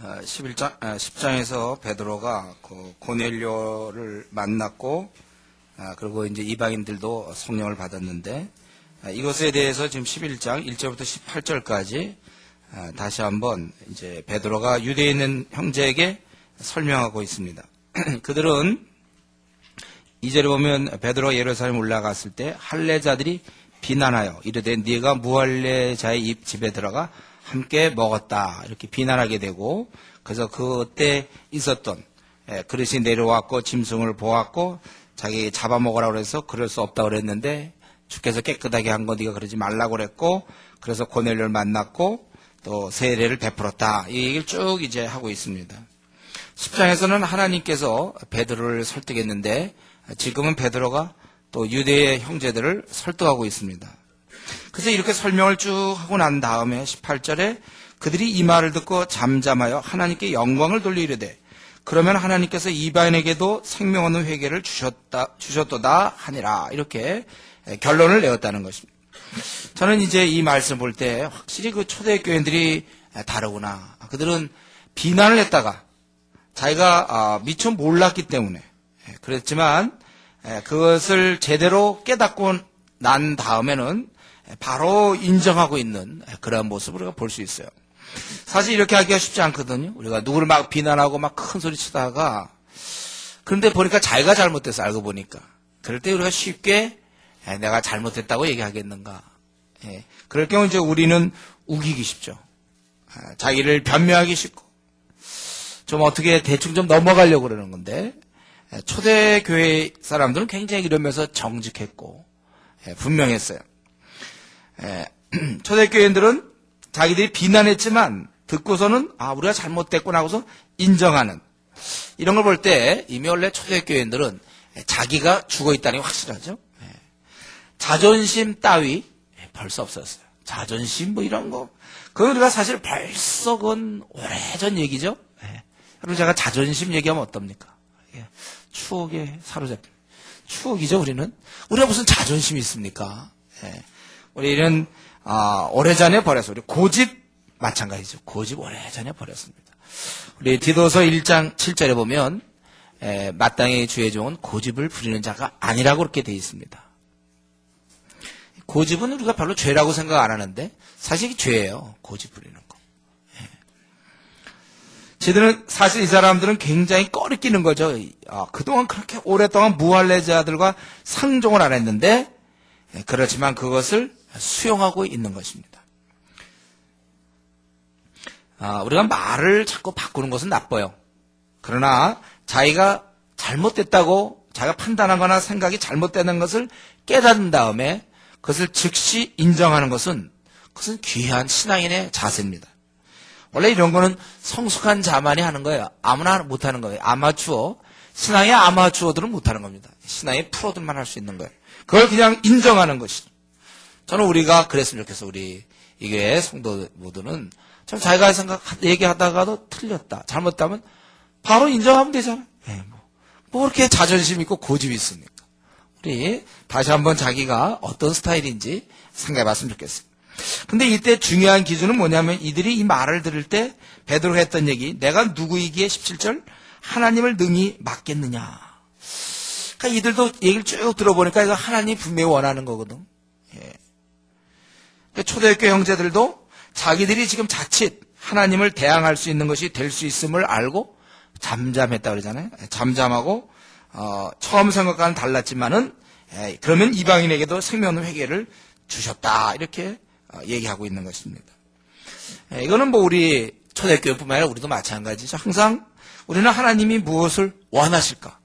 10장에서 베드로가 그 고넬료를 만났고, 그리고 이제 이방인들도 성령을 받았는데, 이것에 대해서 지금 11장 1절부터 18절까지 다시 한번 이제 베드로가 유대에 있는 형제에게 설명하고 있습니다. 그들은 2절에 보면 베드로가 예루살렘 올라갔을 때 할례자들이 비난하여 이르되 네가 무할례자의 집에 들어가 함께 먹었다 이렇게 비난하게 되고, 그래서 그때 있었던 그릇이 내려왔고 짐승을 보았고 자기 잡아먹으라고 그래서 그럴 수 없다고 그랬는데 주께서 깨끗하게 한 거 네가 그러지 말라고 그랬고, 그래서 고넬료를 만났고 또 세례를 베풀었다, 이 얘기를 쭉 이제 하고 있습니다. 10장에서는 하나님께서 베드로를 설득했는데 지금은 베드로가 또 유대의 형제들을 설득하고 있습니다. 그래서 이렇게 설명을 쭉 하고 난 다음에 18절에 그들이 이 말을 듣고 잠잠하여 하나님께 영광을 돌려 이르되 그러면 하나님께서 이방인에게도 생명 얻는 회개를 주셨도다 하니라, 이렇게 결론을 내었다는 것입니다. 저는 이제 이 말씀 볼 때 확실히 그 초대교인들이 다르구나. 그들은 비난을 했다가 자기가 미처 몰랐기 때문에 그랬지만 그것을 제대로 깨닫고 난 다음에는 바로 인정하고 있는 그런 모습을 우리가 볼 수 있어요. 사실 이렇게 하기가 쉽지 않거든요. 우리가 누구를 막 비난하고 막 큰 소리 치다가 그런데 보니까 자기가 잘못돼서 알고 보니까 그럴 때 우리가 쉽게 내가 잘못했다고 얘기하겠는가. 그럴 경우 이제 우리는 우기기 쉽죠. 자기를 변명하기 쉽고 좀 어떻게 대충 좀 넘어가려고 그러는 건데, 초대교회 사람들은 굉장히 이러면서 정직했고 분명했어요. 초대교인들은 자기들이 비난했지만 듣고서는 우리가 잘못됐구나 하고서 인정하는, 이런 걸 볼 때 이미 원래 초대교인들은 자기가 죽어있다는 게 확실하죠. 자존심 따위 벌써 없었어요. 자존심 뭐 이런 거, 그건 우리가 사실 벌써 그건 오래전 얘기죠. 그리고 제가 자존심 얘기하면 어떻습니까? 추억에 사로잡힌 추억이죠. 우리가 무슨 자존심이 있습니까? 우리는 오래전에 버렸어요. 우리 고집 마찬가지죠. 고집 오래전에 버렸습니다. 우리 디도서 1장 7절에 보면 마땅히 주의 종은 고집을 부리는 자가 아니라고 그렇게 되어 있습니다. 고집은 우리가 별로 죄라고 생각 안 하는데 사실 죄예요. 고집 부리는 거. 사실 이 사람들은 굉장히 꺼리끼는 거죠. 그동안 그렇게 오랫동안 무할례자들과 상종을 안 했는데, 그렇지만 그것을 수용하고 있는 것입니다. 우리가 말을 자꾸 바꾸는 것은 나빠요. 그러나 자기가 잘못됐다고 자기가 판단하거나 생각이 잘못되는 것을 깨닫는 다음에 그것을 즉시 인정하는 것은 그것은 귀한 신앙인의 자세입니다. 원래 이런 거는 성숙한 자만이 하는 거예요. 아무나 못하는 거예요. 신앙의 아마추어들은 못하는 겁니다. 신앙의 프로들만 할 수 있는 거예요. 그걸 그냥 인정하는 것이죠. 저는 우리가 그랬으면 좋겠어. 우리 이게 성도 모두는 참 자기가 얘기하다가도 틀렸다, 잘못하면 바로 인정하면 되잖아요. 뭐 그렇게 자존심 있고 고집이 있습니까? 우리 다시 한번 자기가 어떤 스타일인지 생각해 봤으면 좋겠습니다. 근데 이때 중요한 기준은 뭐냐면 이들이 이 말을 들을 때 베드로가 했던 얘기, 내가 누구이기에 17절 하나님을 능히 맡겠느냐. 그러니까 이들도 얘기를 쭉 들어보니까 이거 하나님이 분명히 원하는 거거든. 그러니까 초대교회 형제들도 자기들이 지금 자칫 하나님을 대항할 수 있는 것이 될 수 있음을 알고 잠잠했다 그러잖아요. 잠잠하고 처음 생각과는 달랐지만은 그러면 이방인에게도 생명 없는 회개를 주셨다, 이렇게 얘기하고 있는 것입니다. 이거는 뭐 우리 초대교회뿐만 아니라 우리도 마찬가지죠. 항상 우리는 하나님이 무엇을 원하실까?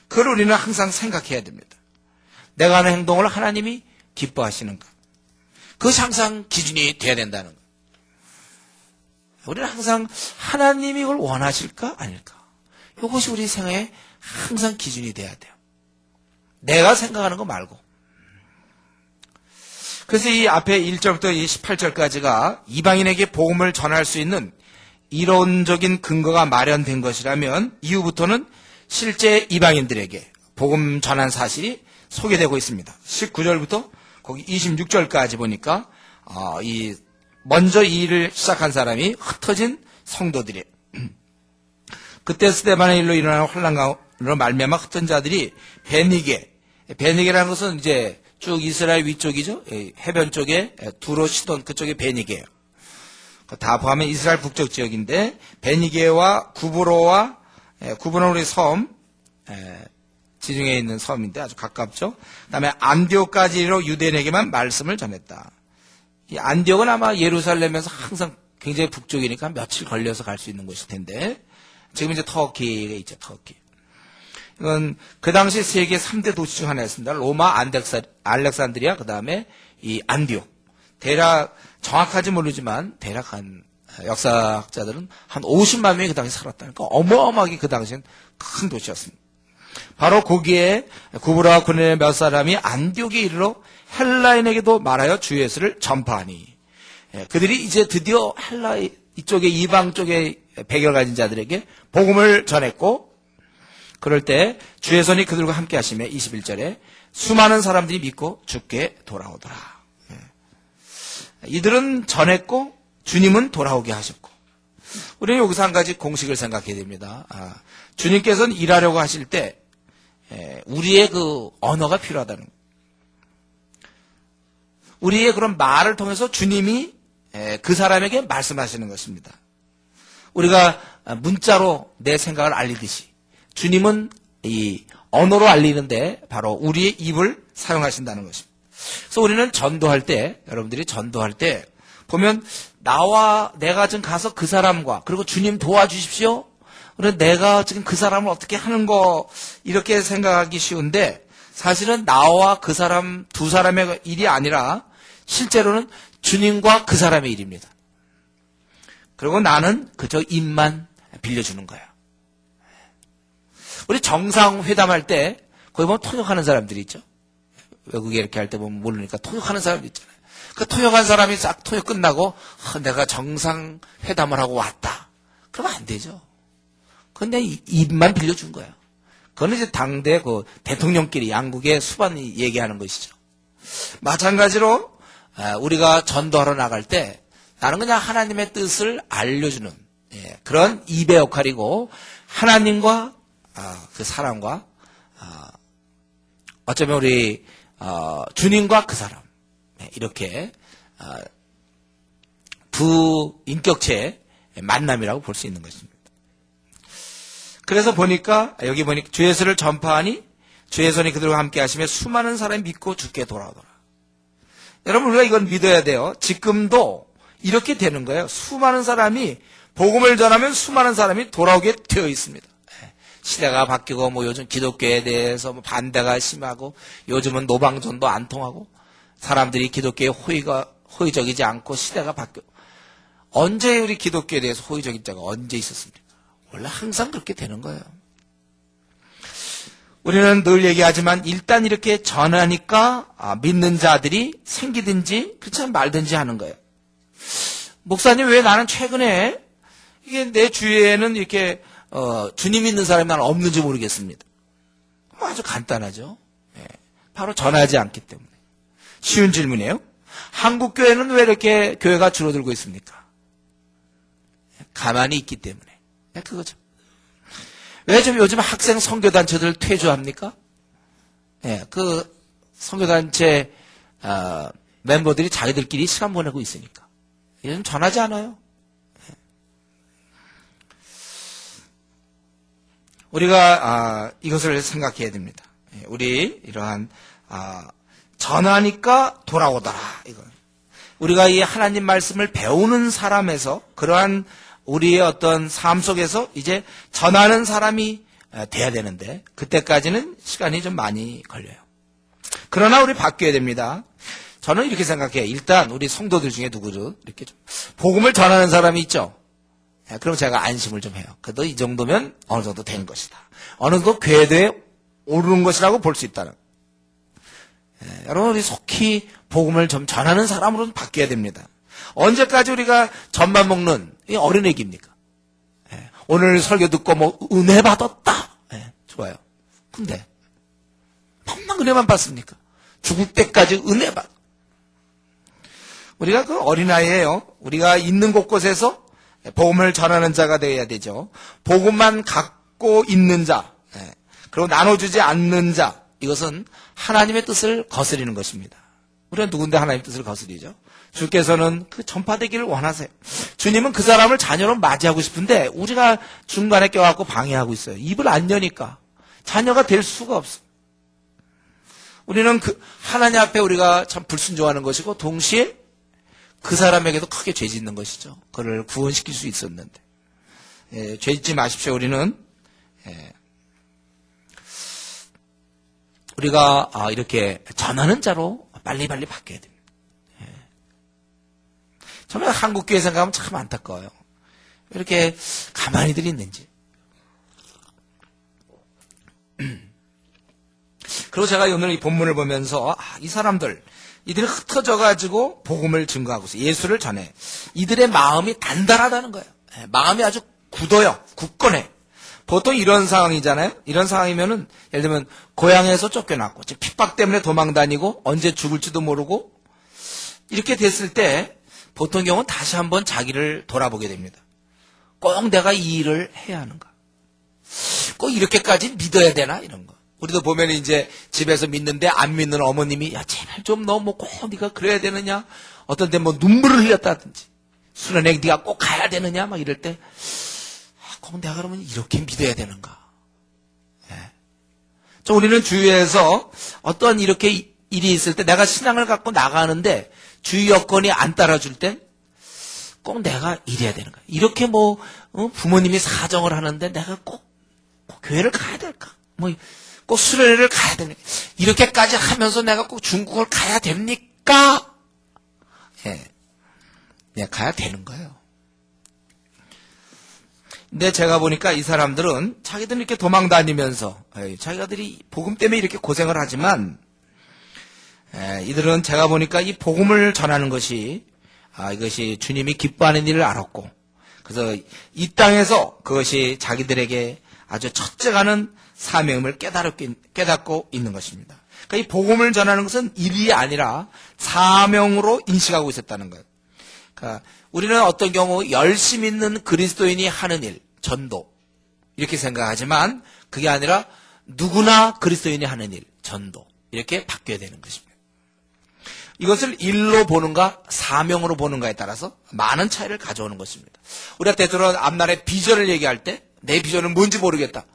그걸 우리는 항상 생각해야 됩니다. 내가 하는 행동을 하나님이 기뻐하시는가? 그것이 항상 기준이 돼야 된다는 거예요. 우리는 항상 하나님이 이걸 원하실까? 아닐까? 이것이 우리 생애에 항상 기준이 돼야 돼요. 내가 생각하는 거 말고. 그래서 이 앞에 1절부터 18절까지가 이방인에게 복음을 전할 수 있는 이론적인 근거가 마련된 것이라면 이후부터는 실제 이방인들에게 복음 전한 사실이 소개되고 있습니다. 19절부터 거기 26절까지 보니까 먼저 이 일을 시작한 사람이 흩어진 성도들이. 그때 스데반의 일로 일어나는 환란으로 말미암아 흩은 자들이 베니게라는 것은 이제 쭉 이스라엘 위쪽이죠. 해변 쪽에 두로 시돈 그쪽에 베니게예요. 다 포함한 이스라엘 북쪽 지역인데 베니게와 구브로는 우리 섬 지중해에 있는 섬인데 아주 가깝죠. 그다음에 안디옥까지로 유대인에게만 말씀을 전했다. 이 안디옥은 아마 예루살렘에서 항상 굉장히 북쪽이니까 며칠 걸려서 갈 수 있는 곳일 텐데 지금 이제 터키에 있죠. 터키. 이건 그 당시 세계 3대 도시 중 하나였습니다. 로마, 알렉산드리아, 그 다음에 이 안디옥. 대략 정확하지 모르지만 대략 한 역사학자들은 한 50만 명이 그 당시 살았다니까 어마어마하게 그 당시엔 큰 도시였습니다. 바로 거기에 구브라와 고넬의 몇 사람이 안디옥에 이르러 헬라인에게도 말하여 주 예수를 전파하니 그들이 이제 드디어 헬라 이쪽에 이방 쪽에 백열 가진 자들에게 복음을 전했고 그럴 때 주의 손이 그들과 함께 하시며 21절에 수많은 사람들이 믿고 주께 돌아오더라. 이들은 전했고 주님은 돌아오게 하셨고 우리는 여기서 한 가지 공식을 생각해야 됩니다. 주님께서는 일하려고 하실 때 우리의 그 언어가 필요하다는 거예요. 우리의 그런 말을 통해서 주님이 그 사람에게 말씀하시는 것입니다. 우리가 문자로 내 생각을 알리듯이 주님은 이 언어로 알리는데 바로 우리의 입을 사용하신다는 것입니다. 그래서 우리는 전도할 때 여러분들이 전도할 때 보면 내가 지금 가서 그 사람과 그리고 주님 도와주십시오. 그래서 내가 지금 그 사람을 어떻게 하는 거 이렇게 생각하기 쉬운데 사실은 나와 그 사람 두 사람의 일이 아니라 실제로는 주님과 그 사람의 일입니다. 그리고 나는 그저 입만 빌려주는 거예요. 우리 정상회담할 때 거기 보면 통역하는 사람들이 있죠. 외국에 이렇게 할 때 보면 모르니까 통역하는 사람들 있잖아요. 그 통역한 사람이 싹 통역 끝나고 내가 정상회담을 하고 왔다. 그러면 안 되죠. 그건 내 입만 빌려준 거예요. 그건 이제 당대 그 대통령끼리 양국의 수반이 얘기하는 것이죠. 마찬가지로 우리가 전도하러 나갈 때 나는 그냥 하나님의 뜻을 알려주는 그런 입의 역할이고 하나님과 그 사람과 어쩌면 우리 주님과 그 사람 이렇게 두 인격체의 만남이라고 볼 수 있는 것입니다. 그래서 보니까 여기 보니까 주 예수를 전파하니 주의 손이 그들과 함께 하시며 수많은 사람이 믿고 주께 돌아오더라. 여러분 우리가 이건 믿어야 돼요. 지금도 이렇게 되는 거예요. 수많은 사람이 복음을 전하면 수많은 사람이 돌아오게 되어 있습니다. 시대가 바뀌고 뭐 요즘 기독교에 대해서 뭐 반대가 심하고 요즘은 노방전도 안 통하고 사람들이 기독교에 호의적이지 않고 시대가 바뀌고 언제 우리 기독교에 대해서 호의적인 자가 언제 있었습니까? 원래 항상 그렇게 되는 거예요. 우리는 늘 얘기하지만 일단 이렇게 전하니까 믿는 자들이 생기든지 그렇지 말든지 하는 거예요. 목사님 왜 나는 최근에 이게 내 주위에는 이렇게 주님 믿는 사람이 나는 없는지 모르겠습니다. 아주 간단하죠. 바로 전하지 않기 때문에. 쉬운 질문이에요. 한국 교회는 왜 이렇게 교회가 줄어들고 있습니까? 가만히 있기 때문에. 그거죠. 왜 좀 요즘 학생 선교단체들 퇴조합니까? 그 선교단체 멤버들이 자기들끼리 시간 보내고 있으니까. 요즘 전하지 않아요. 우리가 이것을 생각해야 됩니다. 우리 이러한 전하니까 돌아오더라. 이건 우리가 이 하나님 말씀을 배우는 사람에서 그러한 우리의 어떤 삶 속에서 이제 전하는 사람이 돼야 되는데 그때까지는 시간이 좀 많이 걸려요. 그러나 우리 바뀌어야 됩니다. 저는 이렇게 생각해요. 일단 우리 성도들 중에 누구죠? 이렇게 좀 복음을 전하는 사람이 있죠. 그럼 제가 안심을 좀 해요. 그래도 이 정도면 어느 정도 된 것이다. 어느 정도 궤도에 오르는 것이라고 볼 수 있다는. 여러분 우리 속히 복음을 좀 전하는 사람으로 바뀌어야 됩니다. 언제까지 우리가 젖만 먹는 어린애기입니까? 오늘 설교 듣고 뭐 은혜 받았다. 좋아요. 근데 뻔만 은혜만 받습니까? 죽을 때까지 은혜 받. 우리가 그 어린아이예요. 우리가 있는 곳곳에서 복음을 전하는 자가 되어야 되죠. 복음만 갖고 있는 자, 그리고 나눠주지 않는 자, 이것은 하나님의 뜻을 거스리는 것입니다. 우리가 누군데 하나님의 뜻을 거스리죠? 주께서는 그 전파되기를 원하세요. 주님은 그 사람을 자녀로 맞이하고 싶은데 우리가 중간에 껴갖고 방해하고 있어요. 입을 안 여니까 자녀가 될 수가 없어. 우리는 그 하나님 앞에 우리가 참 불순종하는 것이고 동시에 그 사람에게도 크게 죄 짓는 것이죠. 그를 구원시킬 수 있었는데. 죄 짓지 마십시오. 우리는 우리가 이렇게 전하는 자로 빨리빨리 바뀌어야 됩니다. 정말 한국 교회 생각하면 참 안타까워요. 왜 이렇게 가만히들 있는지. 그리고 제가 오늘 이 본문을 보면서 이 사람들, 이들이 흩어져가지고 복음을 증거하고 있어요. 예수를 전해. 이들의 마음이 단단하다는 거예요. 마음이 아주 굳어요. 굳건해. 보통 이런 상황이잖아요. 이런 상황이면은 예를 들면 고향에서 쫓겨났고 지금 핍박 때문에 도망다니고 언제 죽을지도 모르고 이렇게 됐을 때 보통 경우는 다시 한번 자기를 돌아보게 됩니다. 꼭 내가 이 일을 해야 하는가? 꼭 이렇게까지 믿어야 되나? 이런 거. 우리도 보면 이제 집에서 믿는데 안 믿는 어머님이 야 제발 좀 너 뭐 꼭 네가 그래야 되느냐? 어떤 데 뭐 눈물을 흘렸다든지 수련회 네가 꼭 가야 되느냐? 막 이럴 때 꼭 내가 그러면 이렇게 믿어야 되는가? 좀 우리는 주위에서 어떤 이렇게 일이 있을 때 내가 신앙을 갖고 나가는데 주위 여건이 안 따라줄 땐 꼭 내가 이래야 되는가? 이렇게 뭐 부모님이 사정을 하는데 내가 꼭 교회를 가야 될까? 뭐 꼭 수련회를 가야 됩니까? 이렇게까지 하면서 내가 꼭 중국을 가야 됩니까? 가야 되는 거예요. 근데 제가 보니까 이 사람들은 자기들 이렇게 도망 다니면서 자기들이 복음 때문에 이렇게 고생을 하지만 이들은 제가 보니까 이 복음을 전하는 것이 이것이 주님이 기뻐하는 일을 알았고 그래서 이 땅에서 그것이 자기들에게 아주 첫째가는 사명을 깨닫고 있는 것입니다. 그러니까 이 복음을 전하는 것은 일이 아니라 사명으로 인식하고 있었다는 거예요. 그러니까 우리는 어떤 경우 열심히 있는 그리스도인이 하는 일, 전도 이렇게 생각하지만 그게 아니라 누구나 그리스도인이 하는 일, 전도 이렇게 바뀌어야 되는 것입니다. 이것을 일로 보는가 사명으로 보는가에 따라서 많은 차이를 가져오는 것입니다. 우리가 때때로 앞날에 비전을 얘기할 때 내 비전은 뭔지 모르겠다.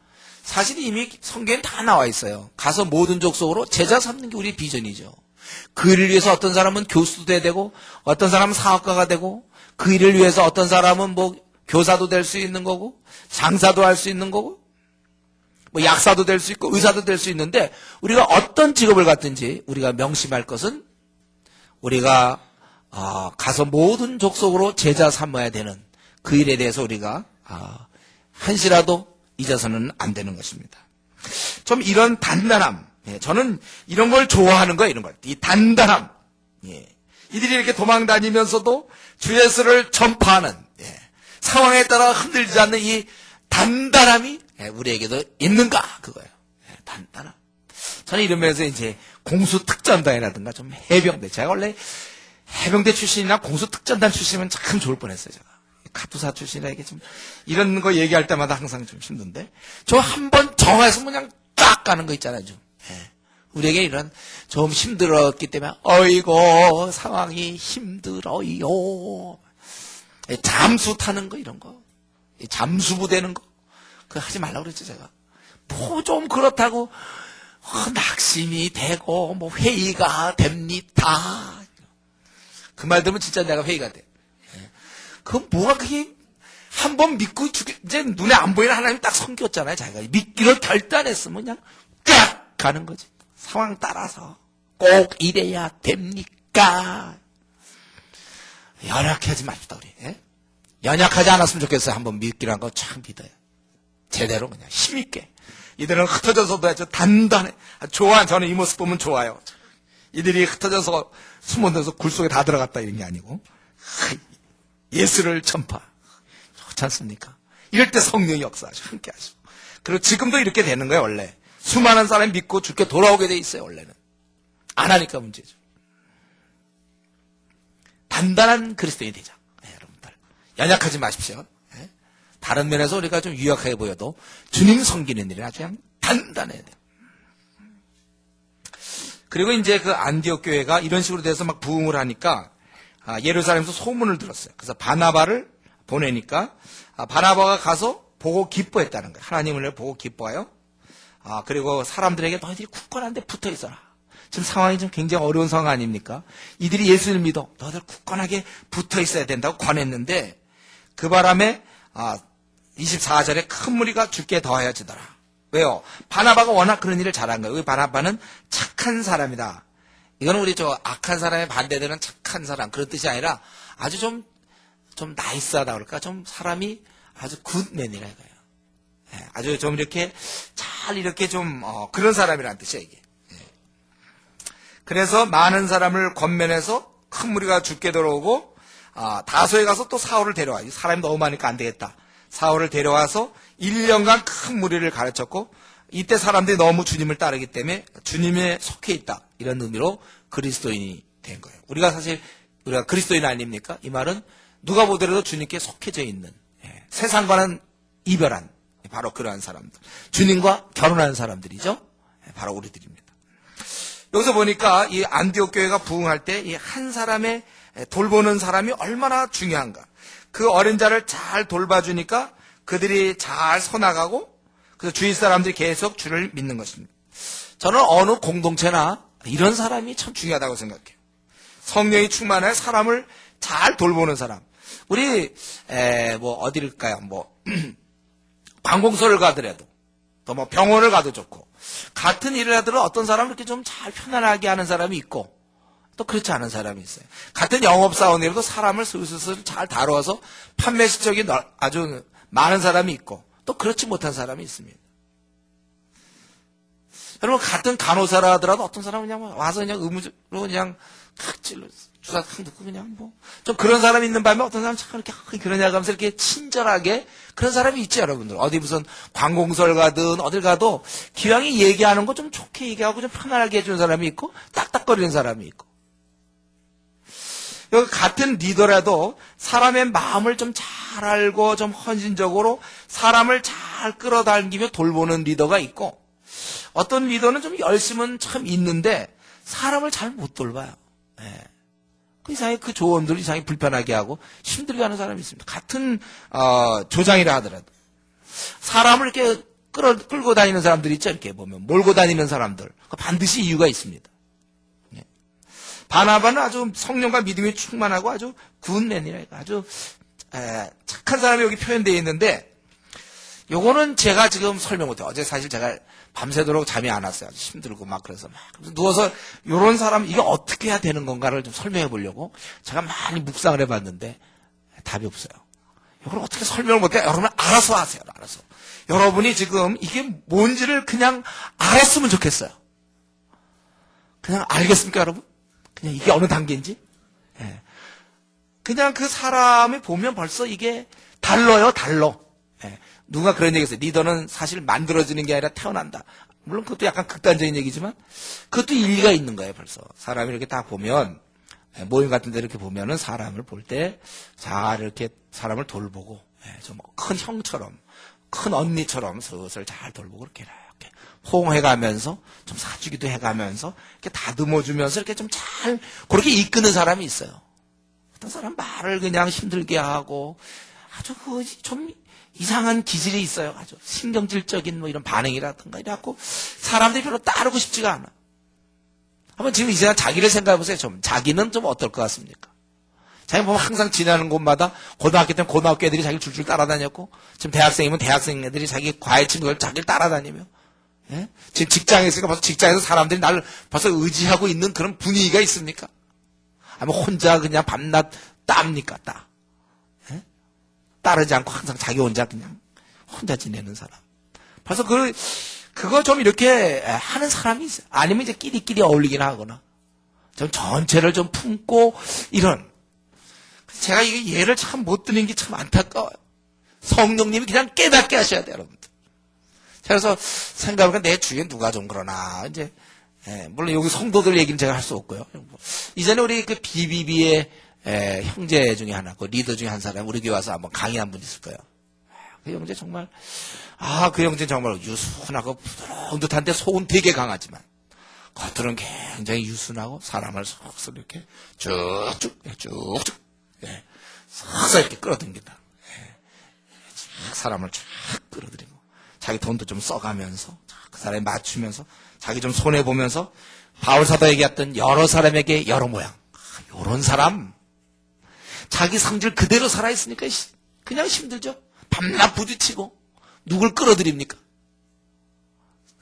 사실 이미 성경에 다 나와 있어요. 가서 모든 족속으로 제자 삼는 게 우리 비전이죠. 그 일을 위해서 어떤 사람은 교수도 돼야 되고 어떤 사람은 사업가가 되고 그 일을 위해서 어떤 사람은 뭐 교사도 될 수 있는 거고 장사도 할 수 있는 거고 뭐 약사도 될 수 있고 의사도 될 수 있는데 우리가 어떤 직업을 갖든지 우리가 명심할 것은 우리가 가서 모든 족속으로 제자 삼아야 되는 그 일에 대해서 우리가 한시라도 잊어서는 안 되는 것입니다. 좀 이런 단단함, 저는 이런 걸 좋아하는 거예요. 이런 걸. 이 단단함. 이들이 이렇게 도망 다니면서도 주 예수를 전파하는 상황에 따라 흔들리지 않는 이 단단함이 우리에게도 있는가 그거예요. 단단함. 저는 이러면서 이제 공수특전단이라든가 좀 해병대. 제가 원래 해병대 출신이나 공수특전단 출신이면 참 좋을 뻔했어요. 제가. 카투사 출신이라 이게 좀 이런 거 얘기할 때마다 항상 좀 힘든데 저 한 번 정해서 그냥 딱 가는 거 있잖아요. 좀. 우리에게 이런 좀 힘들었기 때문에 어이고 상황이 힘들어요. 잠수 타는 거 이런 거 잠수부 되는 거 그거 하지 말라고 그랬죠. 제가 뭐 좀 그렇다고 낙심이 되고 뭐 회의가 됩니다. 그 말 들으면 진짜 내가 회의가 돼. 그건 뭐가 그게 한 번 믿고 이제 눈에 안 보이는 하나님 딱 섬겼잖아요. 자기가 믿기로 결단했으면 그냥 딱 가는 거지. 상황 따라서 꼭 이래야 됩니까? 연약하지 맙시다 우리. 연약하지 않았으면 좋겠어요. 한번 믿기란 거 참 믿어요. 제대로 그냥 힘있게. 이들은 흩어져서도 아주 단단해. 좋아. 저는 이 모습 보면 좋아요. 이들이 흩어져서 숨어들어서 굴 속에 다 들어갔다 이런 게 아니고 예수를 전파. 좋지 않습니까? 이럴 때 성령의 역사하시고 함께 하시고. 그리고 지금도 이렇게 되는 거예요. 원래. 수많은 사람이 믿고 주께 돌아오게 돼 있어요. 원래는. 안 하니까 문제죠. 단단한 그리스도인이 되자. 여러분들. 연약하지 마십시오. 예? 다른 면에서 우리가 좀 유약하게 보여도 주님 섬기는 일이 아주 그냥 단단해야 돼요. 그리고 이제 그 안디옥 교회가 이런 식으로 돼서 막 부흥을 하니까 예루살렘에서 소문을 들었어요. 그래서 바나바를 보내니까 바나바가 가서 보고 기뻐했다는 거예요. 하나님을 보고 기뻐해요. 그리고 사람들에게 너희들이 굳건한데 붙어 있어라. 지금 상황이 좀 굉장히 어려운 상황 아닙니까? 이들이 예수를 믿어. 너희들 굳건하게 붙어 있어야 된다고 권했는데 그 바람에 24절에 큰 무리가 죽게 더하여지더라. 왜요? 바나바가 워낙 그런 일을 잘한 거예요. 바나바는 착한 사람이다. 이거는 우리 악한 사람에 반대되는 착한 사람 그런 뜻이 아니라 아주 좀 나이스하다 그럴까? 좀 사람이 아주 굿맨이라 이거예요. 예, 아주 좀 이렇게 잘 이렇게 좀 그런 사람이라는 뜻이에요 이게. 예. 그래서 많은 사람을 권면해서 큰 무리가 죽게 들어오고 다소에 가서 또 사울을 데려와. 사람이 너무 많으니까 안 되겠다. 사울을 데려와서 1년간 큰 무리를 가르쳤고 이때 사람들이 너무 주님을 따르기 때문에 주님에 속해 있다. 이런 의미로 그리스도인이 된 거예요. 우리가 그리스도인 아닙니까? 이 말은 누가 보더라도 주님께 속해져 있는 세상과는 이별한 바로 그러한 사람들. 주님과 결혼한 사람들이죠. 바로 우리들입니다. 여기서 보니까 이 안디옥 교회가 부흥할 때 이 한 사람의 돌보는 사람이 얼마나 중요한가. 그 어린 자를 잘 돌봐주니까 그들이 잘 서나가고 그래서 주위 사람들이 계속 주를 믿는 것입니다. 저는 어느 공동체나 이런 사람이 참 중요하다고 생각해요. 성령이 충만해 사람을 잘 돌보는 사람. 우리 어디일까요? 관공서를 가더라도 또 병원을 가도 좋고 같은 일을 하더라도 어떤 사람은 이렇게 좀 잘 편안하게 하는 사람이 있고 또 그렇지 않은 사람이 있어요. 같은 영업사원이라도 사람을 슬슬 잘 다루어서 판매 실적이 아주 많은 사람이 있고 또 그렇지 못한 사람이 있습니다. 여러분 같은 간호사라 하더라도 어떤 사람은 그냥 와서 그냥 의무적으로 그냥 찔러 주사 탁 넣고 그냥 좀 그런 사람이 있는 반면 어떤 사람은 참 이렇게 그러냐 하면서 이렇게 친절하게 그런 사람이 있지 여러분들. 어디 무슨 관공서를 가든 어딜 가도 기왕이 얘기하는 거 좀 좋게 얘기하고 좀 편안하게 해주는 사람이 있고 딱딱거리는 사람이 있고. 여기 같은 리더라도 사람의 마음을 좀 잘 알고 좀 헌신적으로 사람을 잘 끌어당기며 돌보는 리더가 있고 어떤 리더는 좀 열심은 참 있는데 사람을 잘 못 돌봐요. 예. 이상하게 그 조언들 이상하게 불편하게 하고 힘들게 하는 사람이 있습니다. 같은 조장이라 하더라도 사람을 이렇게 끌고 다니는 사람들이 있죠. 이렇게 보면 몰고 다니는 사람들 반드시 이유가 있습니다. 예. 바나바는 아주 성령과 믿음이 충만하고 아주 굿맨이라 아주 착한 사람이 여기 표현되어 있는데 요거는 제가 지금 설명 못해요. 어제 사실 제가 밤새도록 잠이 안 왔어요. 아주 힘들고 그래서 누워서 요런 사람 이게 어떻게 해야 되는 건가를 좀 설명해 보려고 제가 많이 묵상을 해봤는데 답이 없어요. 이걸 어떻게 설명을 못해? 여러분 알아서 하세요. 알아서. 여러분이 지금 이게 뭔지를 그냥 알았으면 좋겠어요. 그냥 알겠습니까 여러분? 그냥 이게 어느 단계인지? 예. 그냥 그 사람이 보면 벌써 이게 달라요. 예. 누가 그런 얘기 했어요. 리더는 사실 만들어지는 게 아니라 태어난다. 물론 그것도 약간 극단적인 얘기지만 그것도 일리가 있는 거예요. 벌써 사람이 이렇게 다 보면 모임 같은 데 이렇게 보면은 사람을 볼 때 잘 이렇게 사람을 돌보고 좀 큰 형처럼 큰 언니처럼 슬슬 잘 돌보고 이렇게 호응해가면서 좀 사주기도 해가면서 이렇게 다듬어주면서 이렇게 좀 잘 그렇게 이끄는 사람이 있어요. 어떤 사람 말을 그냥 힘들게 하고 아주 좀 이상한 기질이 있어요. 아주 신경질적인 이런 반응이라든가 이래갖고 사람들이 별로 따르고 싶지가 않아. 한번 지금 이 시간 자기를 생각해보세요. 좀 자기는 좀 어떨 것 같습니까? 자기 보면 항상 지나는 곳마다 고등학교 때는 고등학교 애들이 자기를 줄줄 따라다녔고 지금 대학생이면 대학생 애들이 자기 과외 친구들 자기를 따라다니며 예? 지금 직장에 있으니까 벌써 직장에서 사람들이 나를 벌써 의지하고 있는 그런 분위기가 있습니까? 아니면 혼자 그냥 밤낮 따입니까? 따. 예? 따르지 않고 항상 자기 혼자 그냥 혼자 지내는 사람. 벌써 그거 좀 이렇게 하는 사람이 있어요. 아니면 이제 끼리끼리 어울리긴 하거나 좀 전체를 좀 품고 이런. 제가 이게 예를 참 못 드는 게 참 안타까워요. 성령님이 그냥 깨닫게 하셔야 돼요, 여러분들. 그래서 생각해보니까 내 주위에 누가 좀 그러나 이제 물론 여기 성도들 얘기는 제가 할 수 없고요. 이전에 우리 그 BBB의 형제 중에 하나, 그 리더 중에 한 사람, 우리 교회 와서 한번 강의한 분 있을 거예요. 그 형제 정말, 그 형제 정말 유순하고 부드러운 듯한데 속은 되게 강하지만, 겉으로는 굉장히 유순하고 사람을 쏙쏙 이렇게 쭉쭉, 쏙쏙 이렇게 끌어당긴다. 사람을 쫙 끌어들이고, 자기 돈도 좀 써가면서, 그 사람에 맞추면서, 자기 좀 손해보면서, 바울 사도 얘기했던 여러 사람에게 여러 모양. 요런 사람, 자기 성질 그대로 살아있으니까 그냥 힘들죠. 밤낮 부딪히고 누굴 끌어들입니까?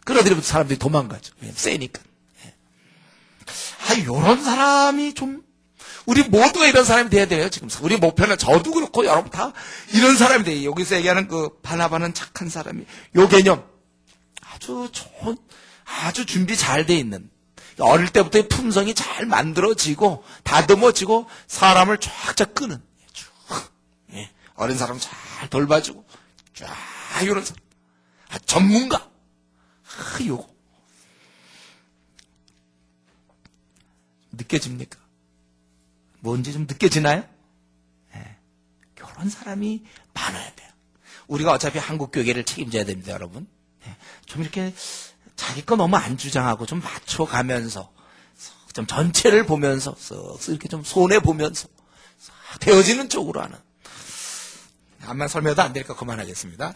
끌어들이면 사람들이 도망가죠. 그냥 세니까. 요런 사람이 좀 우리 모두가 이런 사람이 돼야 돼요. 지금 우리 목표는 저도 그렇고 여러분 다 이런 사람이 돼요. 여기서 얘기하는 그 바나바는 착한 사람이 요 개념 아주 좋은 아주 준비 잘 돼 있는 어릴 때부터 품성이 잘 만들어지고 다듬어지고 사람을 쫙쫙 끄는 어린 사람 잘 돌봐주고 쫙 이런 사람 전문가 요거 느껴집니까? 뭔지 좀 느껴지나요? 그런 사람이 많아야 돼요. 우리가 어차피 한국 교회를 책임져야 됩니다, 여러분. 좀 이렇게 자기 거 너무 안 주장하고 좀 맞춰가면서 좀 전체를 보면서 이렇게 좀 손해 보면서 되어지는 쪽으로 하는. 암만 설명도 안 되니까 그만하겠습니다.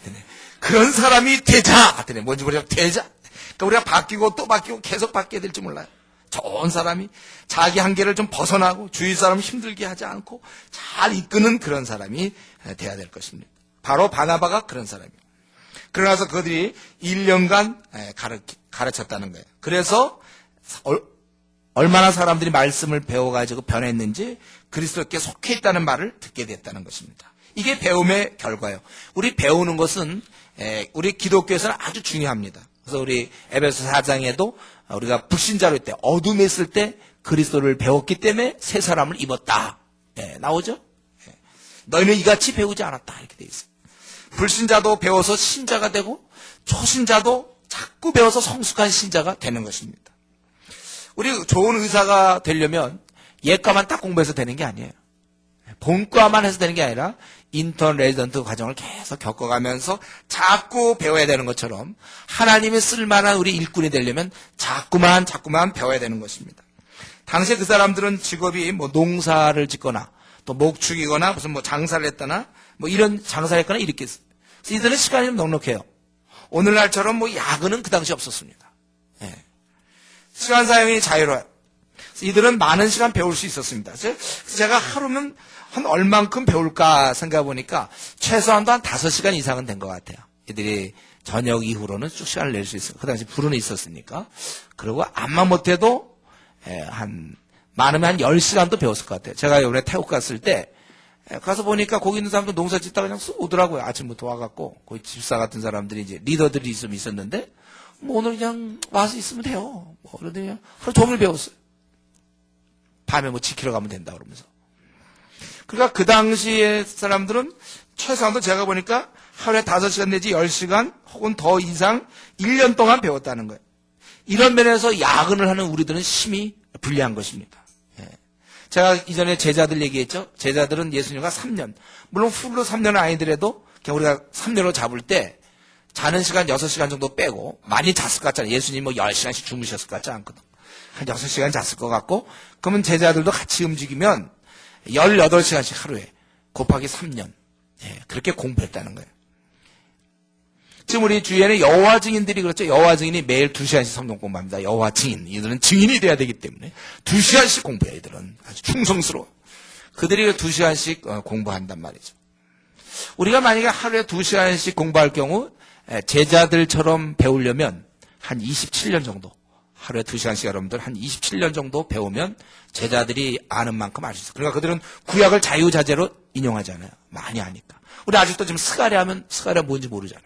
그런 사람이 되자. 뭔지 모르겠 되자. 그러니까 우리가 바뀌고 또 바뀌고 계속 바뀌어야 될지 몰라요. 좋은 사람이 자기 한계를 좀 벗어나고 주위 사람 힘들게 하지 않고 잘 이끄는 그런 사람이 돼야 될 것입니다. 바로 바나바가 그런 사람이에요. 그러나서 그들이 1년간 가르쳤다는 거예요. 그래서 얼마나 사람들이 말씀을 배워가지고 변했는지 그리스도께 속해 있다는 말을 듣게 됐다는 것입니다. 이게 배움의 결과예요. 우리 배우는 것은 우리 기독교에서는 아주 중요합니다. 그래서 우리 에베소 4장에도 우리가 불신자로 있을 때 어둠에 있을 때 그리스도를 배웠기 때문에 새 사람을 입었다. 나오죠? 너희는 이같이 배우지 않았다. 이렇게 돼 있어요. 불신자도 배워서 신자가 되고 초신자도 자꾸 배워서 성숙한 신자가 되는 것입니다. 우리 좋은 의사가 되려면 예과만 딱 공부해서 되는 게 아니에요. 본과만 해서 되는 게 아니라 인턴 레지던트 과정을 계속 겪어가면서 자꾸 배워야 되는 것처럼 하나님이 쓸만한 우리 일꾼이 되려면 자꾸만 배워야 되는 것입니다. 당시에 그 사람들은 직업이 뭐 농사를 짓거나 또 목축이거나 무슨 뭐 장사를 했거나 뭐 이런 장사를 했거나 이렇게 했어요. 그래서 이들은 시간이 좀 넉넉해요. 오늘날처럼 뭐 야근은 그 당시 없었습니다. 시간 사용이 자유로워요. 이들은 많은 시간 배울 수 있었습니다. 그래서 제가 하루면 한 얼만큼 배울까 생각해보니까 최소한도 한 5시간 이상은 된 것 같아요. 이들이 저녁 이후로는 쭉 시간을 낼 수 있어요. 그 당시 불은 있었으니까. 그리고 암만 못해도 많으면 한 10시간도 배웠을 것 같아요. 제가 이번에 태국 갔을 때 가서 보니까 거기 있는 사람들 농사 짓다가 그냥 쑥 오더라고요. 아침부터 와갖고 거기 집사 같은 사람들이 이제 리더들이 좀 있었는데 뭐 오늘 그냥 와서 있으면 돼요. 뭐 그러더니 하루 종일 배웠어요. 밤에 뭐 지키러 가면 된다 그러면서. 그러니까 그 당시에 사람들은 최소한도 제가 보니까 하루에 5시간 내지 10시간 혹은 더 이상 1년 동안 배웠다는 거예요. 이런 면에서 야근을 하는 우리들은 심히 불리한 것입니다. 제가 이전에 제자들 얘기했죠. 제자들은 예수님과 3년. 물론 풀로 3년은 아니더라도 그냥 우리가 3년으로 잡을 때 자는 시간 6시간 정도 빼고 많이 잤을 것 같잖아요. 예수님 뭐 10시간씩 주무셨을 것 같지 않거든. 한 6시간 잤을 것 같고 그러면 제자들도 같이 움직이면 18시간씩 하루에 곱하기 3년. 그렇게 공부했다는 거예요. 지금 우리 주위에는 여호와 증인들이 그렇죠. 여호와 증인이 매일 2시간씩 성경 공부합니다. 여호와 증인. 이들은 증인이 돼야 되기 때문에 2시간씩 공부해요. 이들은 아주 충성스러워. 그들이 2시간씩 공부한단 말이죠. 우리가 만약에 하루에 2시간씩 공부할 경우 제자들처럼 배우려면 한 27년 정도 하루에 2시간씩 여러분들 한 27년 정도 배우면 제자들이 아는 만큼 알 수 있어요. 그러니까 그들은 구약을 자유자재로 인용하잖아요. 많이 아니까. 우리 아직도 지금 스가랴 하면 스가랴 뭔지 모르잖아요.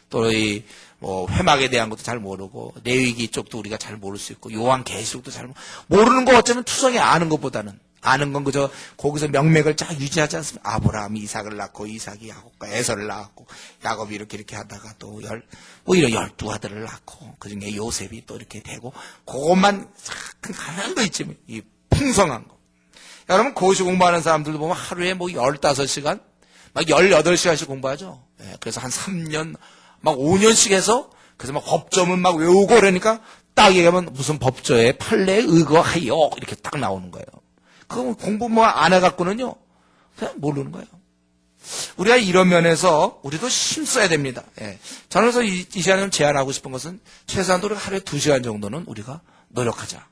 또 이 뭐 회막에 대한 것도 잘 모르고 레위기 쪽도 우리가 잘 모를 수 있고 요한계시록도 잘 모르는 거 어쩌면 투성이 아는 것보다는 아는 건 그저 거기서 명맥을 쫙 유지하지 않습니까? 아브라함이 이삭을 낳고 이삭이 야곱과 에서를 낳았고 야곱이 이렇게 하다가 또 이런 12아들을 낳고 그중에 요셉이 또 이렇게 되고 그것만 하나도 있지 이 풍성한 거. 여러분, 고시 공부하는 사람들도 보면 하루에 뭐 15시간, 막 18시간씩 공부하죠. 예, 그래서 한 3년, 막 5년씩 해서, 그래서 막 법조문 막 외우고 그러니까 딱 얘기하면 무슨 법조에 판례에 의거하여 이렇게 딱 나오는 거예요. 그거 공부 뭐 안 해갖고는요, 그냥 모르는 거예요. 우리가 이런 면에서 우리도 힘써야 됩니다. 예. 저는 그래서 이 시간에 좀 제안하고 싶은 것은 최소한도 우리가 하루에 2시간 정도는 우리가 노력하자.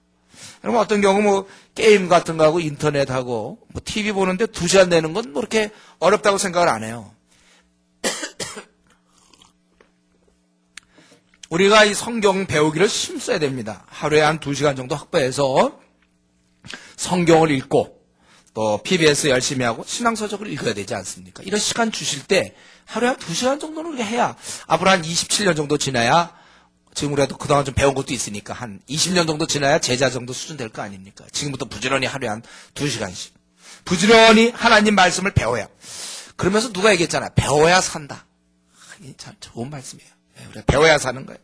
여러분 어떤 경우 뭐 게임 같은 거 하고 인터넷하고 뭐 TV 보는데 2시간 내는 건 뭐 그렇게 어렵다고 생각을 안 해요. 우리가 이 성경 배우기를 힘써야 됩니다. 하루에 한 2시간 정도 확보해서 성경을 읽고 또 PBS 열심히 하고 신앙서적을 읽어야 되지 않습니까? 이런 시간 주실 때 하루에 한 2시간 정도는 우리가 해야 앞으로 한 27년 정도 지나야 지금 우리가 그동안 좀 배운 것도 있으니까 한 20년 정도 지나야 제자 정도 수준 될 거 아닙니까? 지금부터 부지런히 하루에 한 2시간씩. 부지런히 하나님 말씀을 배워야. 그러면서 누가 얘기했잖아. 배워야 산다. 참 좋은 말씀이에요. 우리가 배워야 사는 거예요.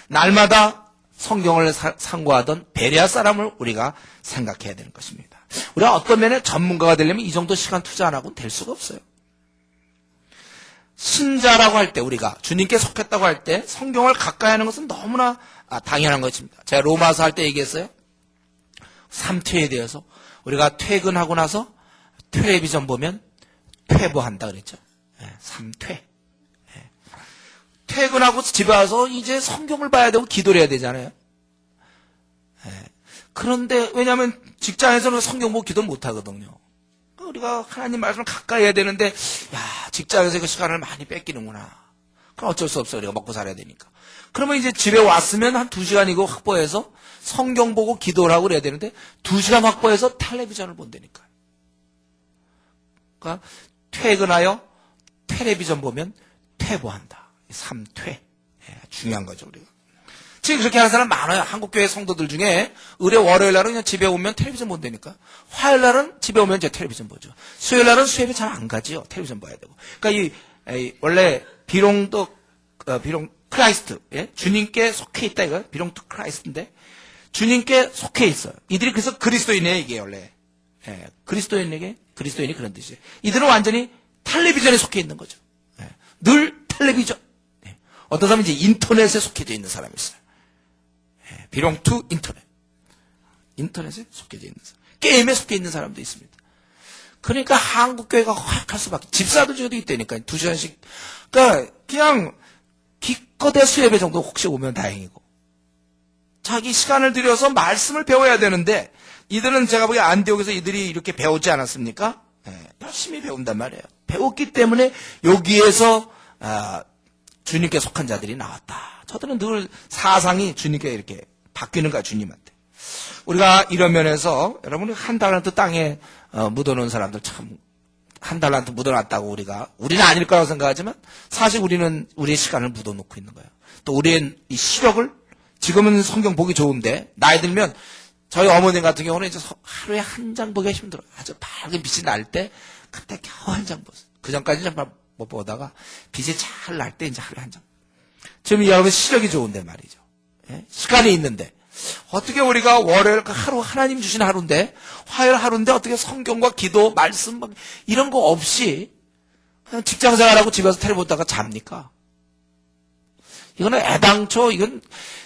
날마다 성경을 상고하던 베레아 사람을 우리가 생각해야 되는 것입니다. 우리가 어떤 면에 전문가가 되려면 이 정도 시간 투자 안 하고는 될 수가 없어요. 신자라고 할 때 우리가 주님께 속했다고 할 때 성경을 가까이 하는 것은 너무나 당연한 것입니다. 제가 로마서 할 때 얘기했어요. 3퇴에 대해서 우리가 퇴근하고 나서 텔레비전 보면 퇴보한다 그랬죠. 3퇴. 퇴근하고 집에 와서 이제 성경을 봐야 되고 기도를 해야 되잖아요. 그런데 왜냐하면 직장에서는 성경 보고 기도를 못 하거든요. 우리가 하나님 말씀을 가까이 해야 되는데 야 직장에서 그 시간을 많이 뺏기는구나. 그럼 어쩔 수 없어요. 우리가 먹고 살아야 되니까. 그러면 이제 집에 왔으면 한 2시간이고 확보해서 성경 보고 기도를 하고 그래야 되는데 2시간 확보해서 텔레비전을 본다니까요. 그러니까 퇴근하여 텔레비전 보면 퇴보한다. 3퇴. 중요한 거죠 우리가. 지금 그렇게 하는 사람 많아요. 한국교회 성도들 중에 의뢰 월요일 날은 그냥 집에 오면 텔레비전 본다니까. 화요일 날은 집에 오면 이제 텔레비전 보죠. 수요일 날은 수협에 잘 안 가지요. 텔레비전 봐야 되고. 그러니까 원래 비록 크라이스트, 예? 주님께 속해 있다 이거. 비록 크라이스트인데 주님께 속해 있어요. 이들이 그래서 그리스도인이에요 이게 원래. 예, 그리스도인이 그런 뜻이에요. 이들은 완전히 텔레비전에 속해 있는 거죠. 예, 늘 텔레비전. 예, 어떤 사람은 이제 인터넷에 속해져 있는 사람이 있어요. 비롱 투 인터넷에 속해져 있는 사람. 게임에 속해 있는 사람도 있습니다. 그러니까 한국교회가 허약할 수밖에. 집사도 저도 있다니까. 2시간씩. 그러니까 그냥 기껏해 수예배 정도 혹시 오면 다행이고. 자기 시간을 들여서 말씀을 배워야 되는데 이들은 제가 보기에 안디옥에서 이들이 이렇게 배우지 않았습니까? 열심히 배운단 말이에요. 배웠기 때문에 여기에서 주님께 속한 자들이 나왔다. 저들은 늘 사상이 주님께 이렇게 바뀌는 거야, 주님한테. 우리가 이런 면에서, 여러분, 한 달란트 땅에 묻어놓은 사람들 참, 한 달란트 묻어놨다고 우리는 아닐 거라고 생각하지만, 사실 우리는 우리의 시간을 묻어놓고 있는 거예요. 또 우리의 이 시력을, 지금은 성경 보기 좋은데, 나이 들면, 저희 어머님 같은 경우는 이제 하루에 한 장 보기가 힘들어요. 아주 밝은 빛이 날 때, 그때 겨우 한 장 보세요. 그 전까지는 잘 못 보다가, 빛이 잘 날 때 이제 하루에 한 장. 지금 여러분 시력이 좋은데 말이죠. 예? 시간이 있는데 어떻게 우리가 월요일 하루 하나님 주신 하루인데 화요일 하루인데 어떻게 성경과 기도 말씀 막 이런 거 없이 그냥 직장생활하고 집에서 텔레 보다가 잡니까? 이거는 애당초 이건